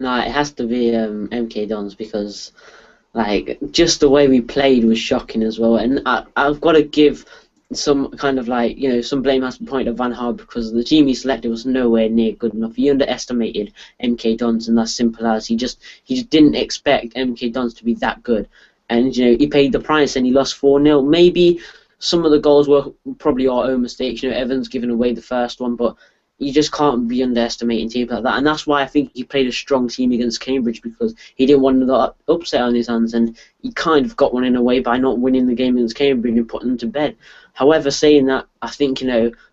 No, it has to be MK Dons, because like just the way we played was shocking as well. And I've got to give some kind of some blame has to be pointed at Van Gaal, because the team he selected was nowhere near good enough. He underestimated MK Dons, and that's simple as he just didn't expect MK Dons to be that good. And he paid the price and he lost 4-0. Maybe some of the goals were probably our own mistakes. Evans giving away the first one, but you just can't be underestimating teams like that. And that's why I think he played a strong team against Cambridge, because he didn't want another upset on his hands, and he kind of got one in a way by not winning the game against Cambridge and putting them to bed. However, saying that, I think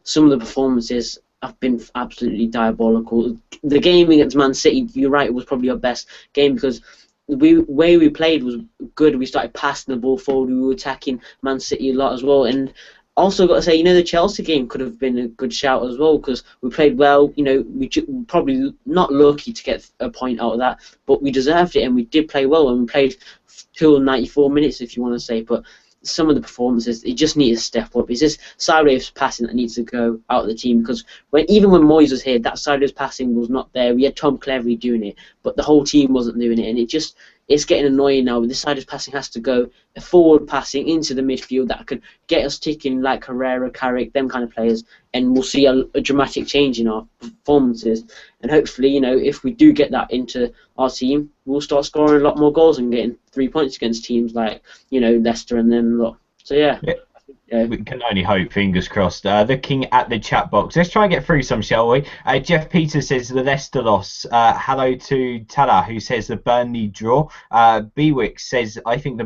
some of the performances have been absolutely diabolical. The game against Man City, you're right, it was probably our best game, because the way we played was good. We started passing the ball forward. We were attacking Man City a lot as well. And also got to say, the Chelsea game could have been a good shout as well, because we played well. We probably not lucky to get a point out of that, but we deserved it, and we did play well, and we played 294 minutes, if you want to say. But some of the performances, it just needs to step up. It's just sideways passing that needs to go out of the team, because even when Moyes was here, that sideways passing was not there. We had Tom Cleverley doing it, but the whole team wasn't doing it, and it's getting annoying now. This sideways passing has to go forward passing into the midfield that could get us ticking, like Herrera, Carrick, them kind of players, and we'll see a dramatic change in our performances. And hopefully, if we do get that into our team, we'll start scoring a lot more goals and getting 3 points against teams like, Leicester and them lot. So yeah. We can only hope, fingers crossed. Looking at the chat box, let's try and get through some, shall we? Jeff Peters says the Leicester loss. Hello to Tala, who says the Burnley draw. Bewick says, I think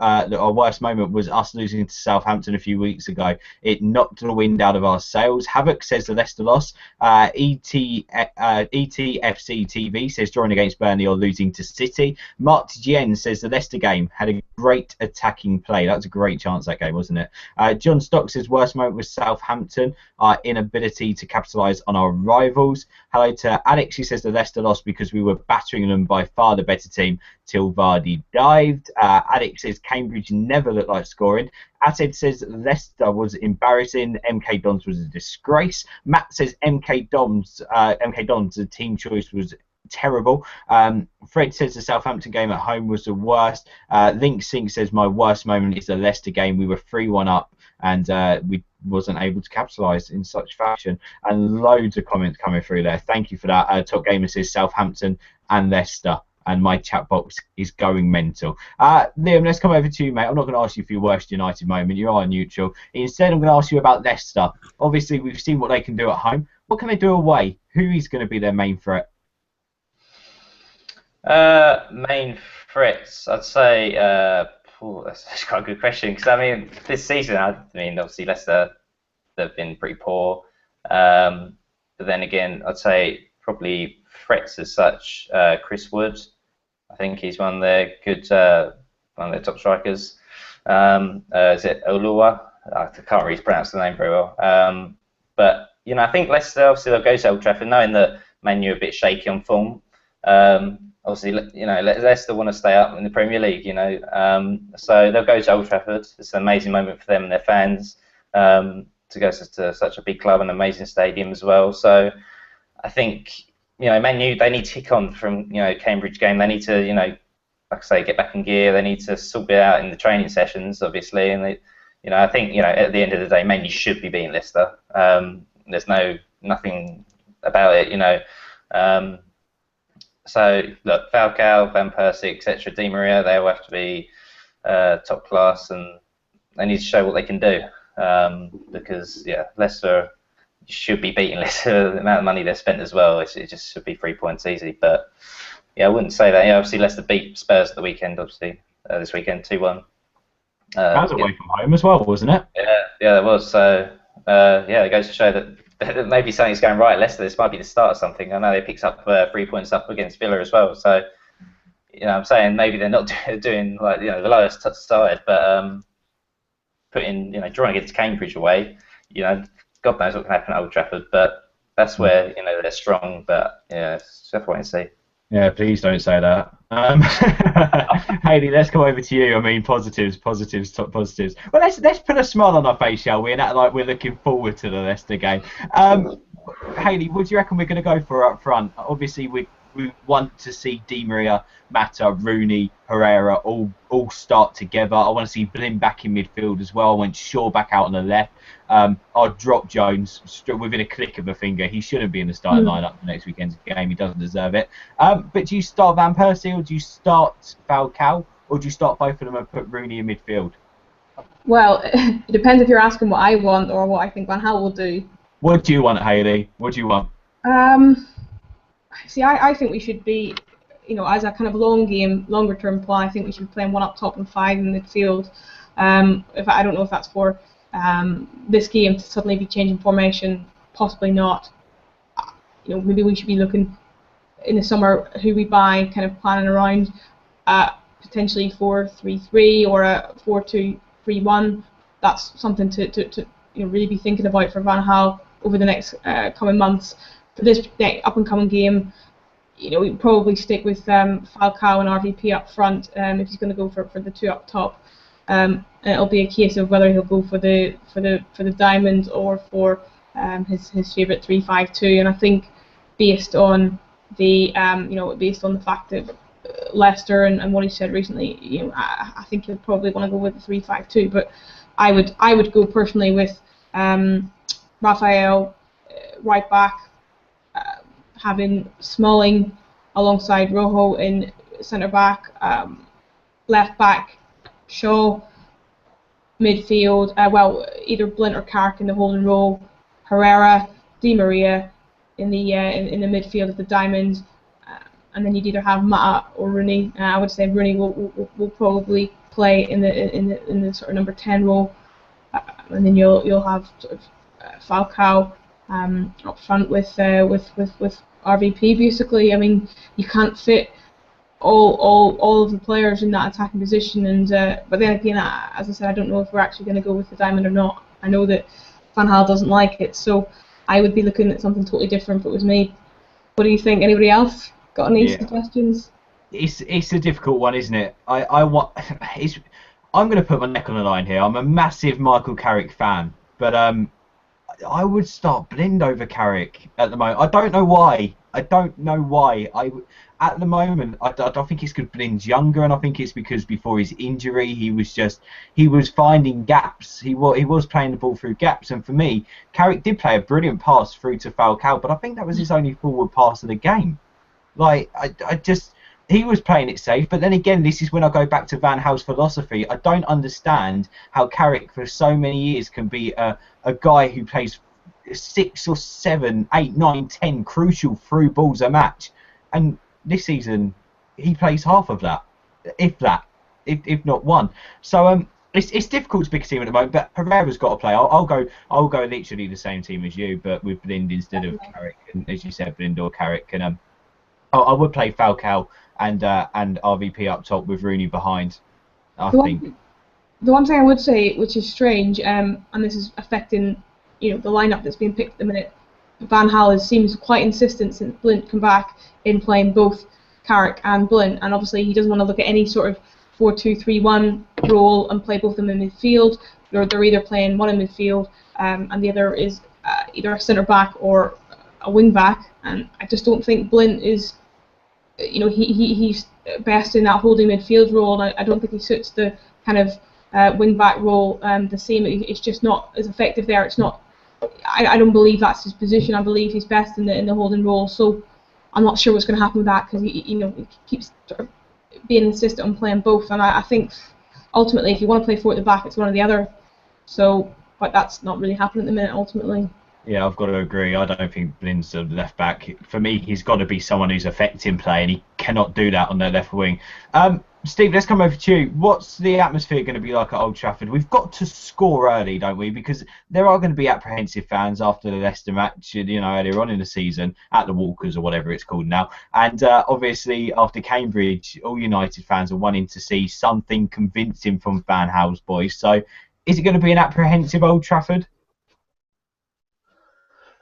our worst moment was us losing to Southampton a few weeks ago. It knocked the wind out of our sails. Havoc says the Leicester loss. ETFC TV says drawing against Burnley or losing to City. Mark Jen says the Leicester game had a great attacking play. That was a great chance, that game, wasn't it? John Stock says worst moment was Southampton, our inability to capitalise on our rivals. Hello to Alex, who says the Leicester lost because we were battering them by far the better team till Vardy dived. Alex says Cambridge never looked like scoring. Ated says Leicester was embarrassing. MK Dons was a disgrace. Matt says MK Dons, the team choice was terrible. Fred says the Southampton game at home was the worst. Link Sink says my worst moment is the Leicester game. We were 3-1 up and we wasn't able to capitalise in such fashion. And loads of comments coming through there. Thank you for that. Top Gamer says Southampton and Leicester. And my chat box is going mental. Liam, let's come over to you, mate. I'm not going to ask you for your worst United moment. You are neutral. Instead, I'm going to ask you about Leicester. Obviously, we've seen what they can do at home. What can they do away? Who is going to be their main threat? Main threats, I'd say. That's quite a good question because I mean, this season, obviously Leicester, they've been pretty poor. But then again, I'd say probably threats as such. Chris Wood, I think he's one of their top strikers. Is it Olua? I can't really pronounce the name very well. But I think Leicester, obviously they'll go to Old Trafford knowing that Man U are a bit shaky on form. Obviously, Leicester want to stay up in the Premier League, so they'll go to Old Trafford. It's an amazing moment for them and their fans to go to such a big club and amazing stadium as well. So I think, Man U, they need to kick on from, Cambridge game. They need to, like I say, get back in gear. They need to sort it out in the training sessions, obviously. And, I think, at the end of the day, Man U should be beating Leicester. There's nothing about it, So, look, Falcao, Van Persie, etc., Di Maria, they all have to be top class, and they need to show what they can do. Because, Leicester should be beating Leicester. The amount of money they've spent as well, it just should be 3 points easy. But, I wouldn't say that. Obviously, Leicester beat Spurs at the weekend, obviously, this weekend, 2-1. That was away from home as well, wasn't it? Yeah, it was. So, it goes to show that maybe something's going right at Leicester. This might be the start of something. I know they picked up 3 points up against Villa as well. So, I'm saying maybe they're not doing like the lowest side, but drawing against Cambridge away, God knows what can happen at Old Trafford. But that's where they're strong. But just have to wait and see. Yeah, please don't say that. Hayley, let's come over to you. I mean, positives, top positives. Well, let's put a smile on our face, shall we? And act like we're looking forward to the Leicester game. Hayley, what do you reckon we're going to go for up front? Obviously, we want to see Di Maria, Mata, Rooney, Herrera all start together. I want to see Blin back in midfield as well. I want Shaw back out on the left. I'll drop Jones within a click of a finger. He shouldn't be in the starting lineup for next weekend's game. He doesn't deserve it. But do you start Van Persie or do you start Falcao or do you start both of them and put Rooney in midfield? Well, it depends if you're asking what I want or what I think Van Gaal will do. What do you want, Hayley? What do you want? See, I think we should be, as a kind of longer term plan, I think we should be playing one up top and 5 in midfield. I don't know if that's for this game to suddenly be changing formation, possibly not. Maybe we should be looking in the summer who we buy, kind of planning around potentially 4-3-3 or a 4-2-3-1. That's something to really be thinking about for Van Gaal over the next coming months. For this up and coming game, we probably stick with Falcao and RVP up front if he's going to go for the 2 up top. And it'll be a case of whether he'll go for the diamond or for his favourite 3-5-2. And I think based on the fact that Leicester and what he said recently, I think he'll probably want to go with the 3-5-2. But I would go personally with Raphael right back, having Smalling alongside Rojo in centre back, left back Shaw, midfield, either Blint or Carrick in the holding role, Herrera, Di Maria in the midfield of the diamond, and then you'd either have Mata or Rooney. I would say Rooney will probably play in the sort of number 10 role, and then you'll have sort of Falcao up front with RVP. Basically, I mean, you can't fit all of the players in that attacking position. And but then again, as I said, I don't know if we're actually going to go with the diamond or not. I know that Van Gaal doesn't like it, so I would be looking at something totally different if it was me. What do you think? Anybody else got any suggestions? It's a difficult one, isn't it? I'm going to put my neck on the line here. I'm a massive Michael Carrick fan, but I would start Blind over Carrick at the moment. I don't know why. At the moment, I don't think it's because Blind's younger, and I think it's because before his injury, he was finding gaps. He was playing the ball through gaps, and for me, Carrick did play a brilliant pass through to Falcao, but I think that was his only forward pass of the game. Like, he was playing it safe, but then again, this is when I go back to Van Gaal's philosophy. I don't understand how Carrick for so many years can be a guy who plays 6 or 7, 8, 9, 10 crucial through balls a match, and this season he plays half of that, if not one. So it's difficult to pick a team at the moment, but Pereira's got to play. I'll go literally the same team as you, but with Blind instead of Carrick, and as you said, Blind or Carrick, and I would play Falcao and RVP up top with Rooney behind. I think. The one thing I would say, which is strange, and this is affecting the lineup that's being picked at the minute, Van Gaal seems quite insistent since Blind come back in playing both Carrick and Blind, and obviously he doesn't want to look at any sort of 4-2-3-1 role and play both of them in midfield. They're either playing one in midfield and the other is either a centre back or a wing back, and I just don't think Blind is, he's best in that holding midfield role, and I don't think he suits the kind of wing back role the same. It's just not as effective there. It's not. I don't believe that's his position. I believe he's best in the holding role. So I'm not sure what's going to happen with that, because he keeps sort of being insistent on playing both. And I think ultimately, if you want to play four at the back, it's one or the other. So, but that's not really happening at the minute. Ultimately. Yeah, I've got to agree. I don't think Blind's a left back. For me, he's got to be someone who's affecting play, and he cannot do that on the left wing. Steve, let's come over to you. What's the atmosphere going to be like at Old Trafford? We've got to score early, don't we? Because there are going to be apprehensive fans after the Leicester match, earlier on in the season, at the Walkers or whatever it's called now. And obviously, after Cambridge, all United fans are wanting to see something convincing from Van Gaal's boys. So, is it going to be an apprehensive Old Trafford?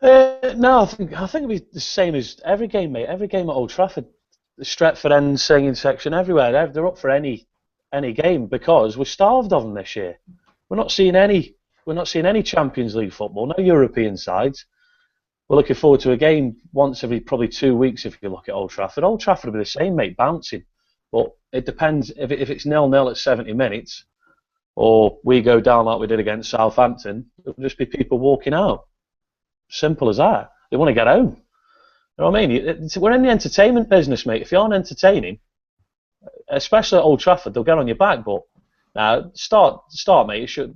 No, I think it'll be the same as every game, mate. Every game at Old Trafford, the Stretford End singing section everywhere. They're up for any game, because we're starved of them this year. We're not seeing any Champions League football, no European sides. We're looking forward to a game once every probably 2 weeks if you look at Old Trafford. Old Trafford will be the same, mate, bouncing. But it depends if it's 0-0 at 70 minutes, or we go down like we did against Southampton. It'll just be people walking out. Simple as that. They want to get home. You know what I mean? We're in the entertainment business, mate. If you aren't entertaining, especially at Old Trafford, they'll get on your back. But start, mate. It should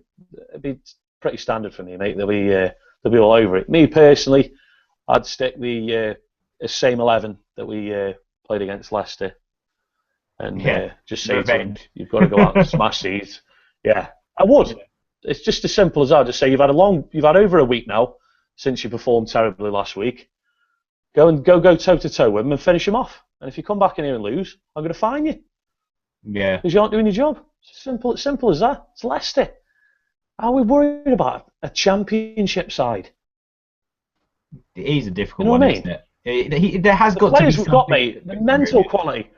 be pretty standard for me, mate. They'll be all over it. Me personally, I'd stick the same 11 that we played against Leicester, and just say to them, you've got to go out and smash these. Yeah, I would. It's just as simple as that. Just say you've had over a week now since you performed terribly last week. Go toe to toe with them and finish them off. And if you come back in here and lose, I'm going to fine you. Yeah. Because you aren't doing your job. It's simple as that. It's Leicester. Are we worried about a championship side? It is a difficult one, isn't it? There has got to be players we've got, mate. The mental quality.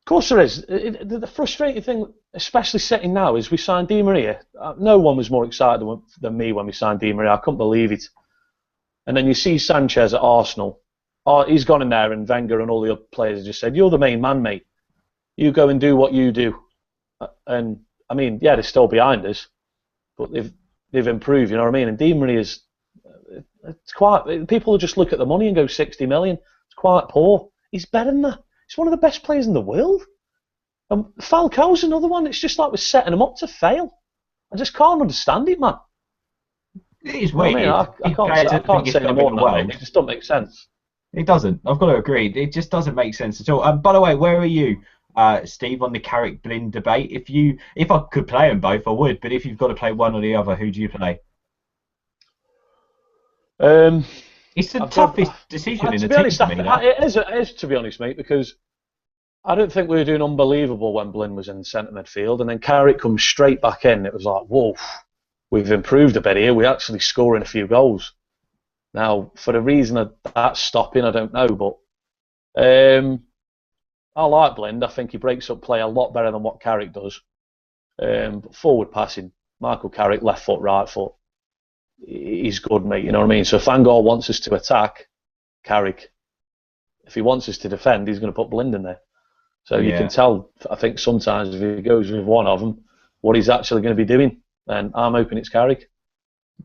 Of course there is. The frustrating thing, especially sitting now, is we signed Di Maria. No one was more excited than me when we signed Di Maria. I couldn't believe it. And then you see Sanchez at Arsenal. Oh, he's gone in there, and Wenger and all the other players just said, "You're the main man, mate. You go and do what you do." And I mean, yeah, they're still behind us, but they've improved. You know what I mean? And Di Maria's, it's quite. People will just look at the money and go 60 million. It's quite poor. He's better than that. He's one of the best players in the world. And Falcao's another one. It's just like we're setting him up to fail. I just can't understand it, man. It is weird. I can't say any more than that. It just doesn't make sense. It doesn't. I've got to agree. It just doesn't make sense at all. By the way, where are you, Steve, on the Carrick Blind debate? If I could play them both, I would. But if you've got to play one or the other, who do you play? It's the toughest decision in the team. It is, to be honest, mate, because I don't think we were doing unbelievable when Blin was in centre midfield, and then Carrick comes straight back in. It was like, whoa, we've improved a bit here. We're actually scoring a few goals. Now, for the reason of that stopping, I don't know, but I like Blind. I think he breaks up play a lot better than what Carrick does. But forward passing, Michael Carrick, left foot, right foot, he's good, mate. You know what I mean? So if Van Gaal wants us to attack, Carrick. If he wants us to defend, he's going to put Blind in there. So you can tell, I think sometimes if he goes with one of them, what he's actually going to be doing. And I'm hoping it's Carrick.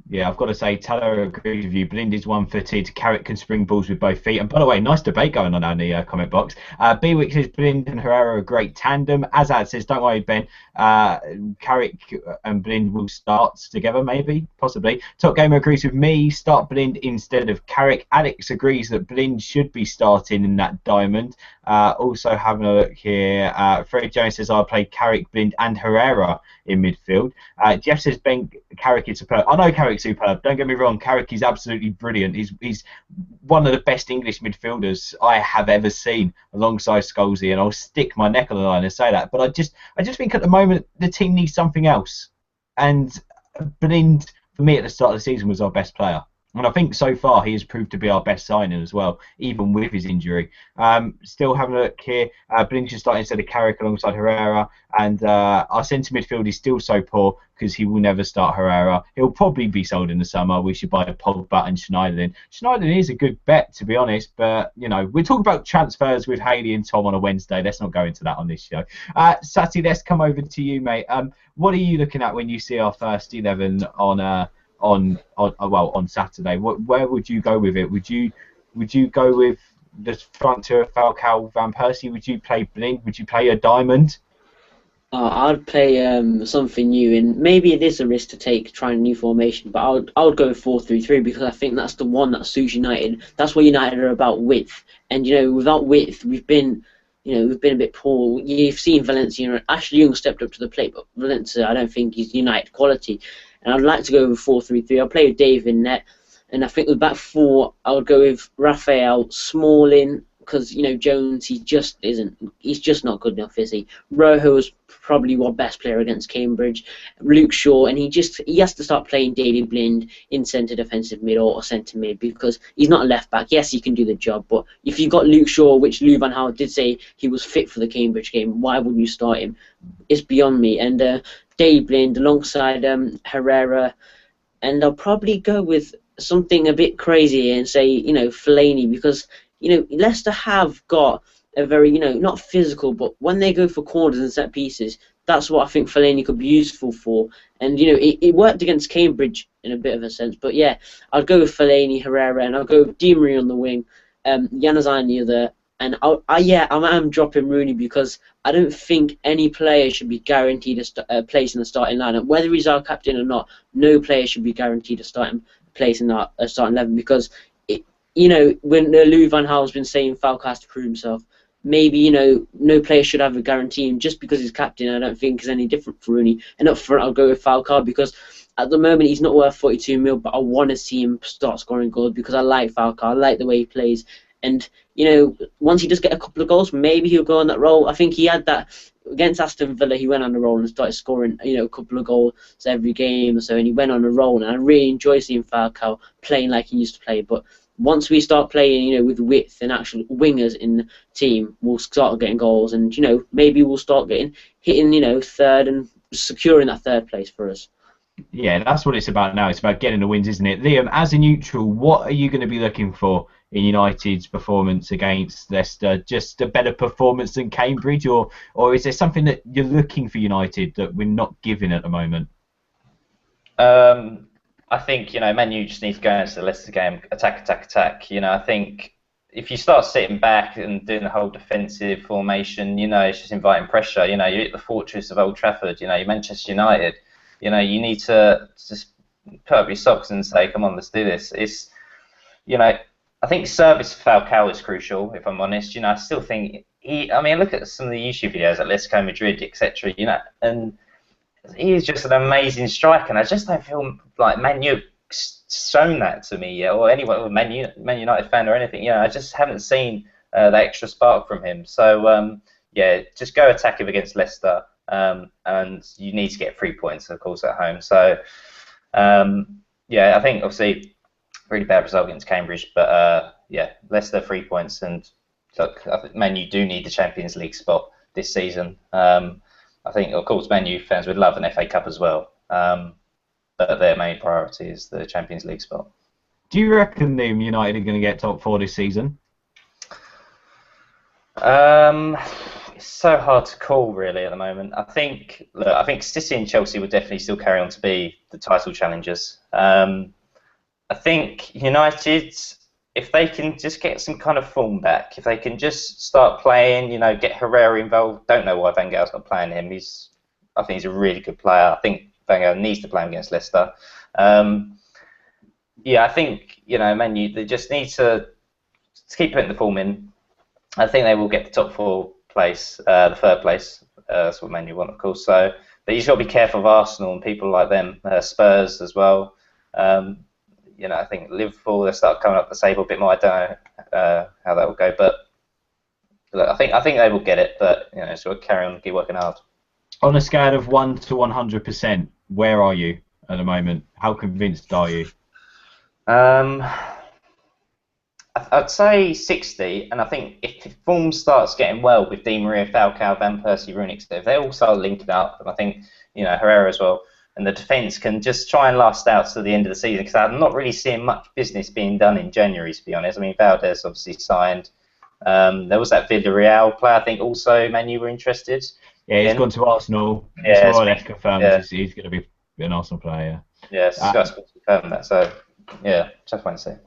Yeah, I've got to say, Taylor agrees with you. Blind is 1-footed. Carrick can spring balls with both feet. And by the way, nice debate going on in the comment box. Bewick says Blind and Herrera are a great tandem. Azad says, don't worry, Ben. Carrick and Blind will start together, maybe, possibly. Top Gamer agrees with me. Start Blind instead of Carrick. Alex agrees that Blind should be starting in that diamond. Also having a look here. Fred Jones says, I'll play Carrick, Blind and Herrera in midfield. Jeff says, Ben, Carrick is superb. I know Carrick's superb. Don't get me wrong. Carrick is absolutely brilliant. He's one of the best English midfielders I have ever seen, alongside Scholesy, and I'll stick my neck on the line and say that. But I just think at the moment the team needs something else. And Blind, for me, at the start of the season, was our best player. And I think so far he has proved to be our best signing as well, even with his injury. Still having a look here. Blind should start instead of Carrick alongside Herrera. And our centre midfield is still so poor because he will never start Herrera. He'll probably be sold in the summer. We should buy Pogba and Schneiderlin. Schneiderlin is a good bet, to be honest. But, you know, we're talking about transfers with Hayley and Tom on a Wednesday. Let's not go into that on this show. Sati, let's come over to you, mate. What are you looking at when you see our first 11 on Saturday? Where would you go with it? Would you go with the front two of Falcao, Van Persie? Would you play Blind? Would you play a diamond? I'd play something new, and maybe it is a risk to take trying a new formation, but I would go with 4-3-3 because I think that's the one that suits United. That's what United are about, width, and you know, without width, we've been a bit poor. You've seen Valencia. Ashley Young stepped up to the plate, but Valencia, I don't think he's United quality. And I'd like to go with 4-3-3. I'll play with Dave in net, and I think with back four, I would go with Raphael, Smalling, because you know Jones, he just isn't. He's just not good enough, is he? Rojo's probably our best player against Cambridge. Luke Shaw, and he has to start playing Daley Blind in centre defensive mid or centre mid because he's not a left back. Yes, he can do the job, but if you've got Luke Shaw, which Lou Van Gaal did say he was fit for the Cambridge game, why would you start him? It's beyond me. And Daley Blind alongside Herrera, and I'll probably go with something a bit crazy and say, you know, Fellaini, because you know Leicester have got a very, you know, not physical, but when they go for corners and set pieces, that's what I think Fellaini could be useful for. And you know, it worked against Cambridge in a bit of a sense. But yeah, I'll go with Fellaini, Herrera, and I'll go with Di Maria on the wing, Januzaj on the other. And I'm dropping Rooney because I don't think any player should be guaranteed a place in the starting lineup. Whether he's our captain or not, no player should be guaranteed a starting place in our starting 11 because, you know, when Louis van Gaal's been saying Falcao has to prove himself, maybe, you know, no player should have a guarantee, and just because he's captain, I don't think is any different for Rooney. And up front, I'll go with Falcao because at the moment he's not worth 42 mil, but I want to see him start scoring goals because I like Falcao. I like the way he plays. And, you know, once he does get a couple of goals, maybe he'll go on that role. I think he had that against Aston Villa. He went on a roll and started scoring, you know, a couple of goals every game or so, and he went on a roll. And I really enjoy seeing Falcao playing like he used to play. But once we start playing, you know, with width and actual wingers in the team, we'll start getting goals. And, you know, maybe we'll start hitting, you know, third and securing that third place for us. Yeah, that's what it's about now. It's about getting the wins, isn't it? Liam, as a neutral, what are you going to be looking for in United's performance against Leicester? Just a better performance than Cambridge, or is there something that you're looking for United that we're not giving at the moment? I think, you know, Man U just need to go into the Leicester game, attack. You know, I think if you start sitting back and doing the whole defensive formation, you know, it's just inviting pressure. You know, you're at the fortress of Old Trafford. You know, you're Manchester United. You know, you need to just put up your socks and say, come on, let's do this. It's, you know, I think service for Falcao is crucial, if I'm honest. You know, I still think I mean, look at some of the YouTube videos at Atletico Madrid, etc. You know, and he's just an amazing striker, and I just don't feel like Man U shown that to me yet, or anyone, Man United fan or anything. You know, I just haven't seen that extra spark from him. So, yeah, just go attacking against Leicester, and you need to get 3 points, of course, at home. So, yeah, I think obviously really bad result against Cambridge, but yeah, Leicester 3 points, and look, I think Man U do need the Champions League spot this season. I think, of course, Man U fans would love an FA Cup as well, but their main priority is the Champions League spot. Do you reckon United are going to get top 4 this season? It's so hard to call, really, at the moment. I think City and Chelsea will definitely still carry on to be the title challengers. I think United, if they can just get some kind of form back, if they can just start playing, get Herrera involved. Don't know why Van Gaal's not playing him. I think he's a really good player. I think Van Gaal needs to play him against Leicester. Yeah, I think Man U, they just need to keep putting the form in. I think they will get the top 4 place, the 3rd place. That's what Man U want, of course. So, but you just got to be careful of Arsenal and people like them, Spurs as well. I think Liverpool, they'll start coming up the table a bit more. I don't know how that will go, but look, I think they will get it. But so carry on, keep working hard. On a scale of 1 to 100%, where are you at the moment? How convinced are you? I'd say 60, and I think if form starts getting well with Di Maria, Falcao, Van Persie, Rooney, if they all start linking up, and I think Herrera as well, and the defence can just try and last out to the end of the season, because I'm not really seeing much business being done in January, to be honest. I mean, Valdez obviously signed. There was that Villarreal player, I think also Man U were interested. Yeah, he's gone to Arsenal. Yeah, it's more or less confirmed he's going to be an Arsenal player. Yeah, Scott's confirmed that, so yeah, just want to see.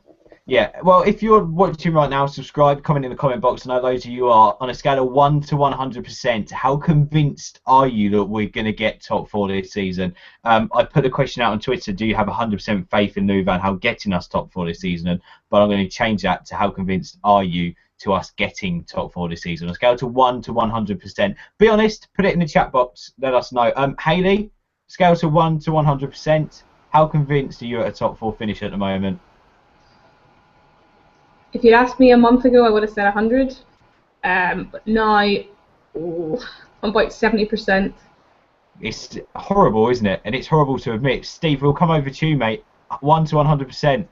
Yeah, well, if you're watching right now, subscribe, comment in the comment box. I know those of you are. On a scale of 1 to 100%, how convinced are you that we're going to get top 4 this season? I put a question out on Twitter, do you have 100% faith in Louis van Gaal getting us top 4 this season? But I'm going to change that to how convinced are you to us getting top 4 this season? On a scale to 1 to 100%. Be honest, put it in the chat box, let us know. Hayley, scale to 1 to 100%, how convinced are you at a top 4 finish at the moment? If you'd asked me a month ago, I would have said 100. But now, I'm about 70%. It's horrible, isn't it? And it's horrible to admit. Steve, we'll come over to you, mate. 1 to 100%.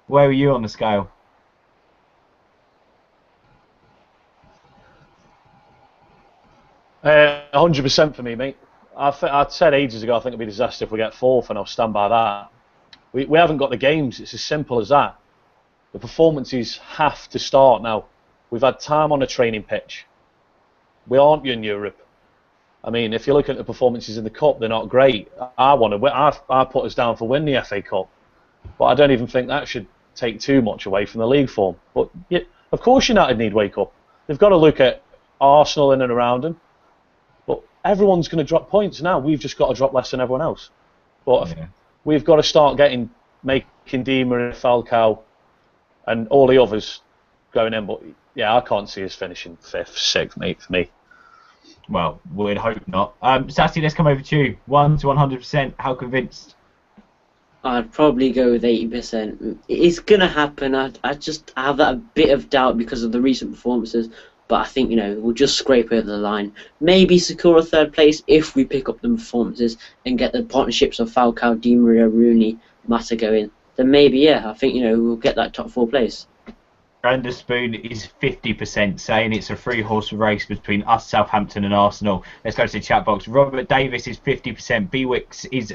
Where are you on the scale? Uh, 100% for me, mate. I said ages ago I think it'd be a disaster if we get 4th, and I'll stand by that. We haven't got the games. It's as simple as that. The performances have to start now. We've had time on a training pitch. We aren't in Europe. I mean, if you look at the performances in the Cup, they're not great. I put us down for win the FA Cup, but I don't even think that should take too much away from the league form. But yeah, of course United need wake up. They've got to look at Arsenal in and around them. But everyone's going to drop points now. We've just got to drop less than everyone else. But we've got to start making Di Maria, Falcao, and all the others going in, but yeah, I can't see us finishing 5th, 6th, mate, for me. Well, we'd hope not. Sati, let's come over to you. 1 to 100%, how convinced? I'd probably go with 80%. It's going to happen. I just have that bit of doubt because of the recent performances, but I think, we'll just scrape over the line. Maybe secure a 3rd place if we pick up the performances and get the partnerships of Falcao, Di Maria, Rooney, Mata going. Then maybe, I think, we'll get that top 4 place. Brandon Spoon is 50%, saying it's a 3-horse race between us, Southampton and Arsenal. Let's go to the chat box. Robert Davis is 50%, Bewix is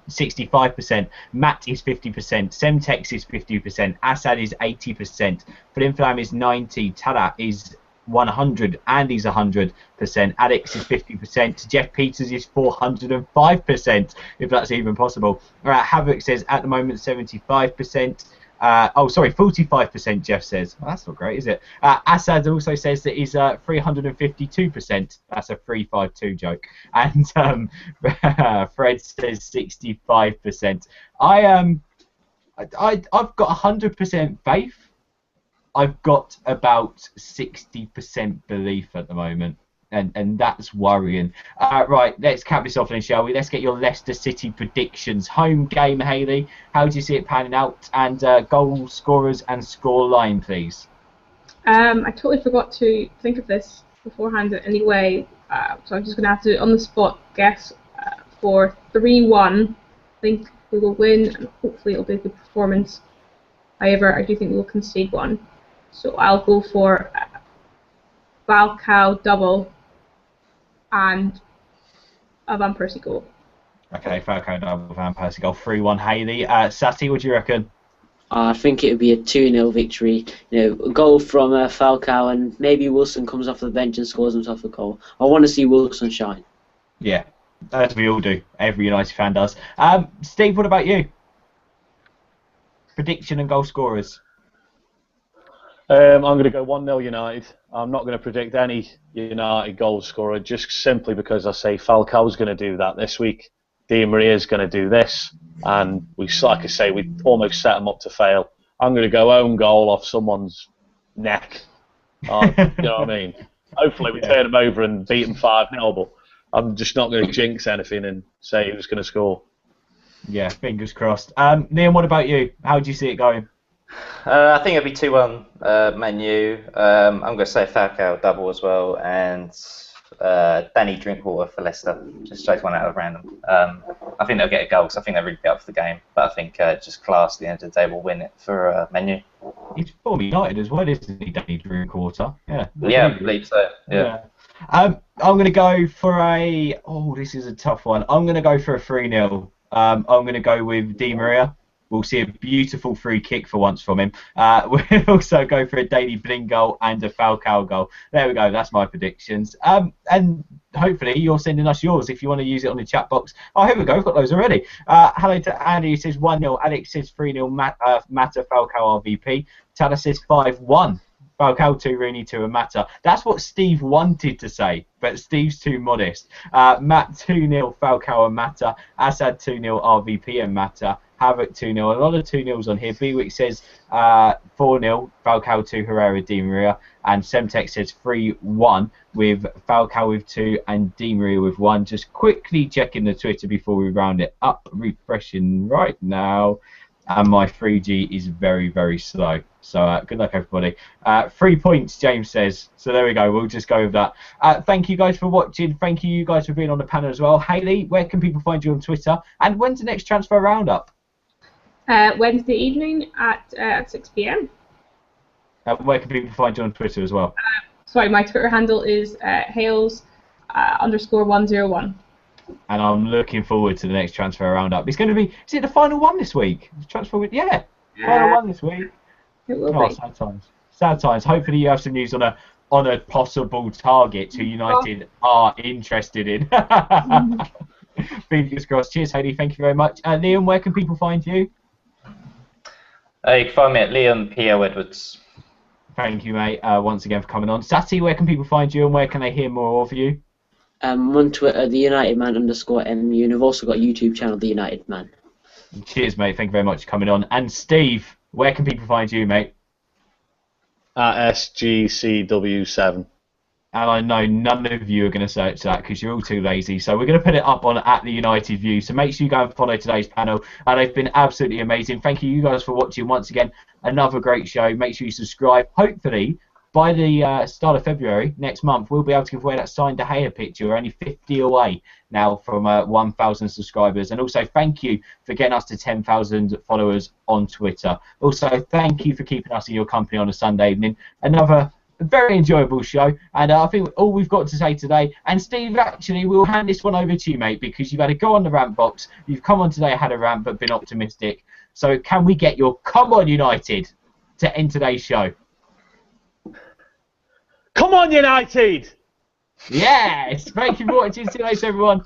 65%, Matt is 50%, Semtex is 50%, Assad is 80%, Flimflam is 90%, Talat is 100%, Andy's 100%, Alex is 50%, Jeff Peters is 405%, if that's even possible. Havoc says at the moment 75%. 45%, Jeff says. Well, that's not great, is it? Assad also says that he's 352%. That's a 352 joke. And Fred says 65%. I've got 100% faith. I've got about 60% belief at the moment, and that's worrying. Right, let's cap this off then, shall we? Let's get your Leicester City predictions. Home game, Hayley. How do you see it panning out? And goal scorers and score line, please. I totally forgot to think of this beforehand anyway, so I'm just going to have to, on the spot, guess for 3-1. I think we will win, and hopefully it'll be a good performance. However, I do think we will concede one. So I'll go for Falcao double and a Van Persie goal. Okay, Falcao double, Van Persie goal, 3-1 Hayley. Sati, what do you reckon? I think it would be a 2-0 victory. A goal from Falcao, and maybe Wilson comes off the bench and scores himself a goal. I want to see Wilson shine. Yeah, as we all do. Every United fan does. Steve, what about you? Prediction and goal scorers. I'm going to go 1-0 United. I'm not going to predict any United goal scorer, just simply because I say Falcao's going to do that this week. Di Maria's going to do this, and like I say, we almost set them up to fail. I'm going to go own goal off someone's neck. You know what I mean? Hopefully we turn them over and beat them 5-0, but I'm just not going to jinx anything and say who's going to score. Yeah, fingers crossed. Liam, what about you? How do you see it going? I think it'll be 2-1 Man U. I'm going to say Falcao double as well, and Danny Drinkwater for Leicester. Just straight one out of random. I think they'll get a goal because I think they'll really be up for the game. But I think just class at the end of the day will win it for Man U. He's former United as well, isn't he, Danny Drinkwater? Yeah. Yeah, I believe so. Yeah. I'm going to go for a... Oh, this is a tough one. I'm going to go for a 3-0. I'm going to go with Di Maria. We'll see a beautiful free kick for once from him. We'll also go for a Daily Bling goal and a Falcao goal. There we go. That's my predictions. And hopefully you're sending us yours if you want to use it on the chat box. Oh, here we go. We've got those already. Hello to Andy, who says 1-0. Alex says 3-0. Mata Falcao RVP. Tala says 5-1. Falcao 2, Rooney 2, and Mata. That's what Steve wanted to say, but Steve's too modest. Matt 2-0, Falcao and Mata. Assad 2-0, RVP and Mata. Havoc 2-0. A lot of 2-0s on here. Bewick says 4-0, Falcao 2, Herrera, Di Maria. And Semtex says 3-1 with Falcao with 2 and Di Maria with 1. Just quickly checking the Twitter before we round it up. Refreshing right now. And my 3G is very, very slow. So good luck, everybody. 3 points, James says. So there we go. We'll just go with that. Thank you guys for watching. Thank you guys for being on the panel as well. Hayley, where can people find you on Twitter? And when's the next transfer roundup? Wednesday evening at 6 p.m. Where can people find you on Twitter as well? Sorry, my Twitter handle is Hales _101. And I'm looking forward to the next transfer roundup. It's going to be, is it the final one this week? Yeah, final one this week. It will be. Sad times. Sad times. Hopefully you have some news on a possible target who United are interested in. Fingers crossed. Cheers, Hayley. Thank you very much. Liam, where can people find you? You can find me at Liam P.O. Edwards. Thank you, mate, once again for coming on. Sati, where can people find you and where can they hear more of you? On Twitter, the United Man _MU, and I've also got a YouTube channel, The United Man. Cheers, mate. Thank you very much for coming on. And Steve, where can people find you, mate? At SGCW7. And I know none of you are going to search that because you're all too lazy. So we're going to put it up on at the United View. So make sure you go and follow today's panel. And they've been absolutely amazing. Thank you guys for watching once again. Another great show. Make sure you subscribe. Hopefully, by the start of February next month, we'll be able to give away that signed De Gea picture. We're only 50 away now from 1,000 subscribers. And also, thank you for getting us to 10,000 followers on Twitter. Also, thank you for keeping us in your company on a Sunday evening. Another very enjoyable show. And I think all we've got to say today, and Steve, actually, we'll hand this one over to you, mate, because you've had to go on the rant box. You've come on today, had a rant, but been optimistic. So can we get your Come On United to end today's show? Come on, United! Yes! Thank you for watching. See you later, everyone.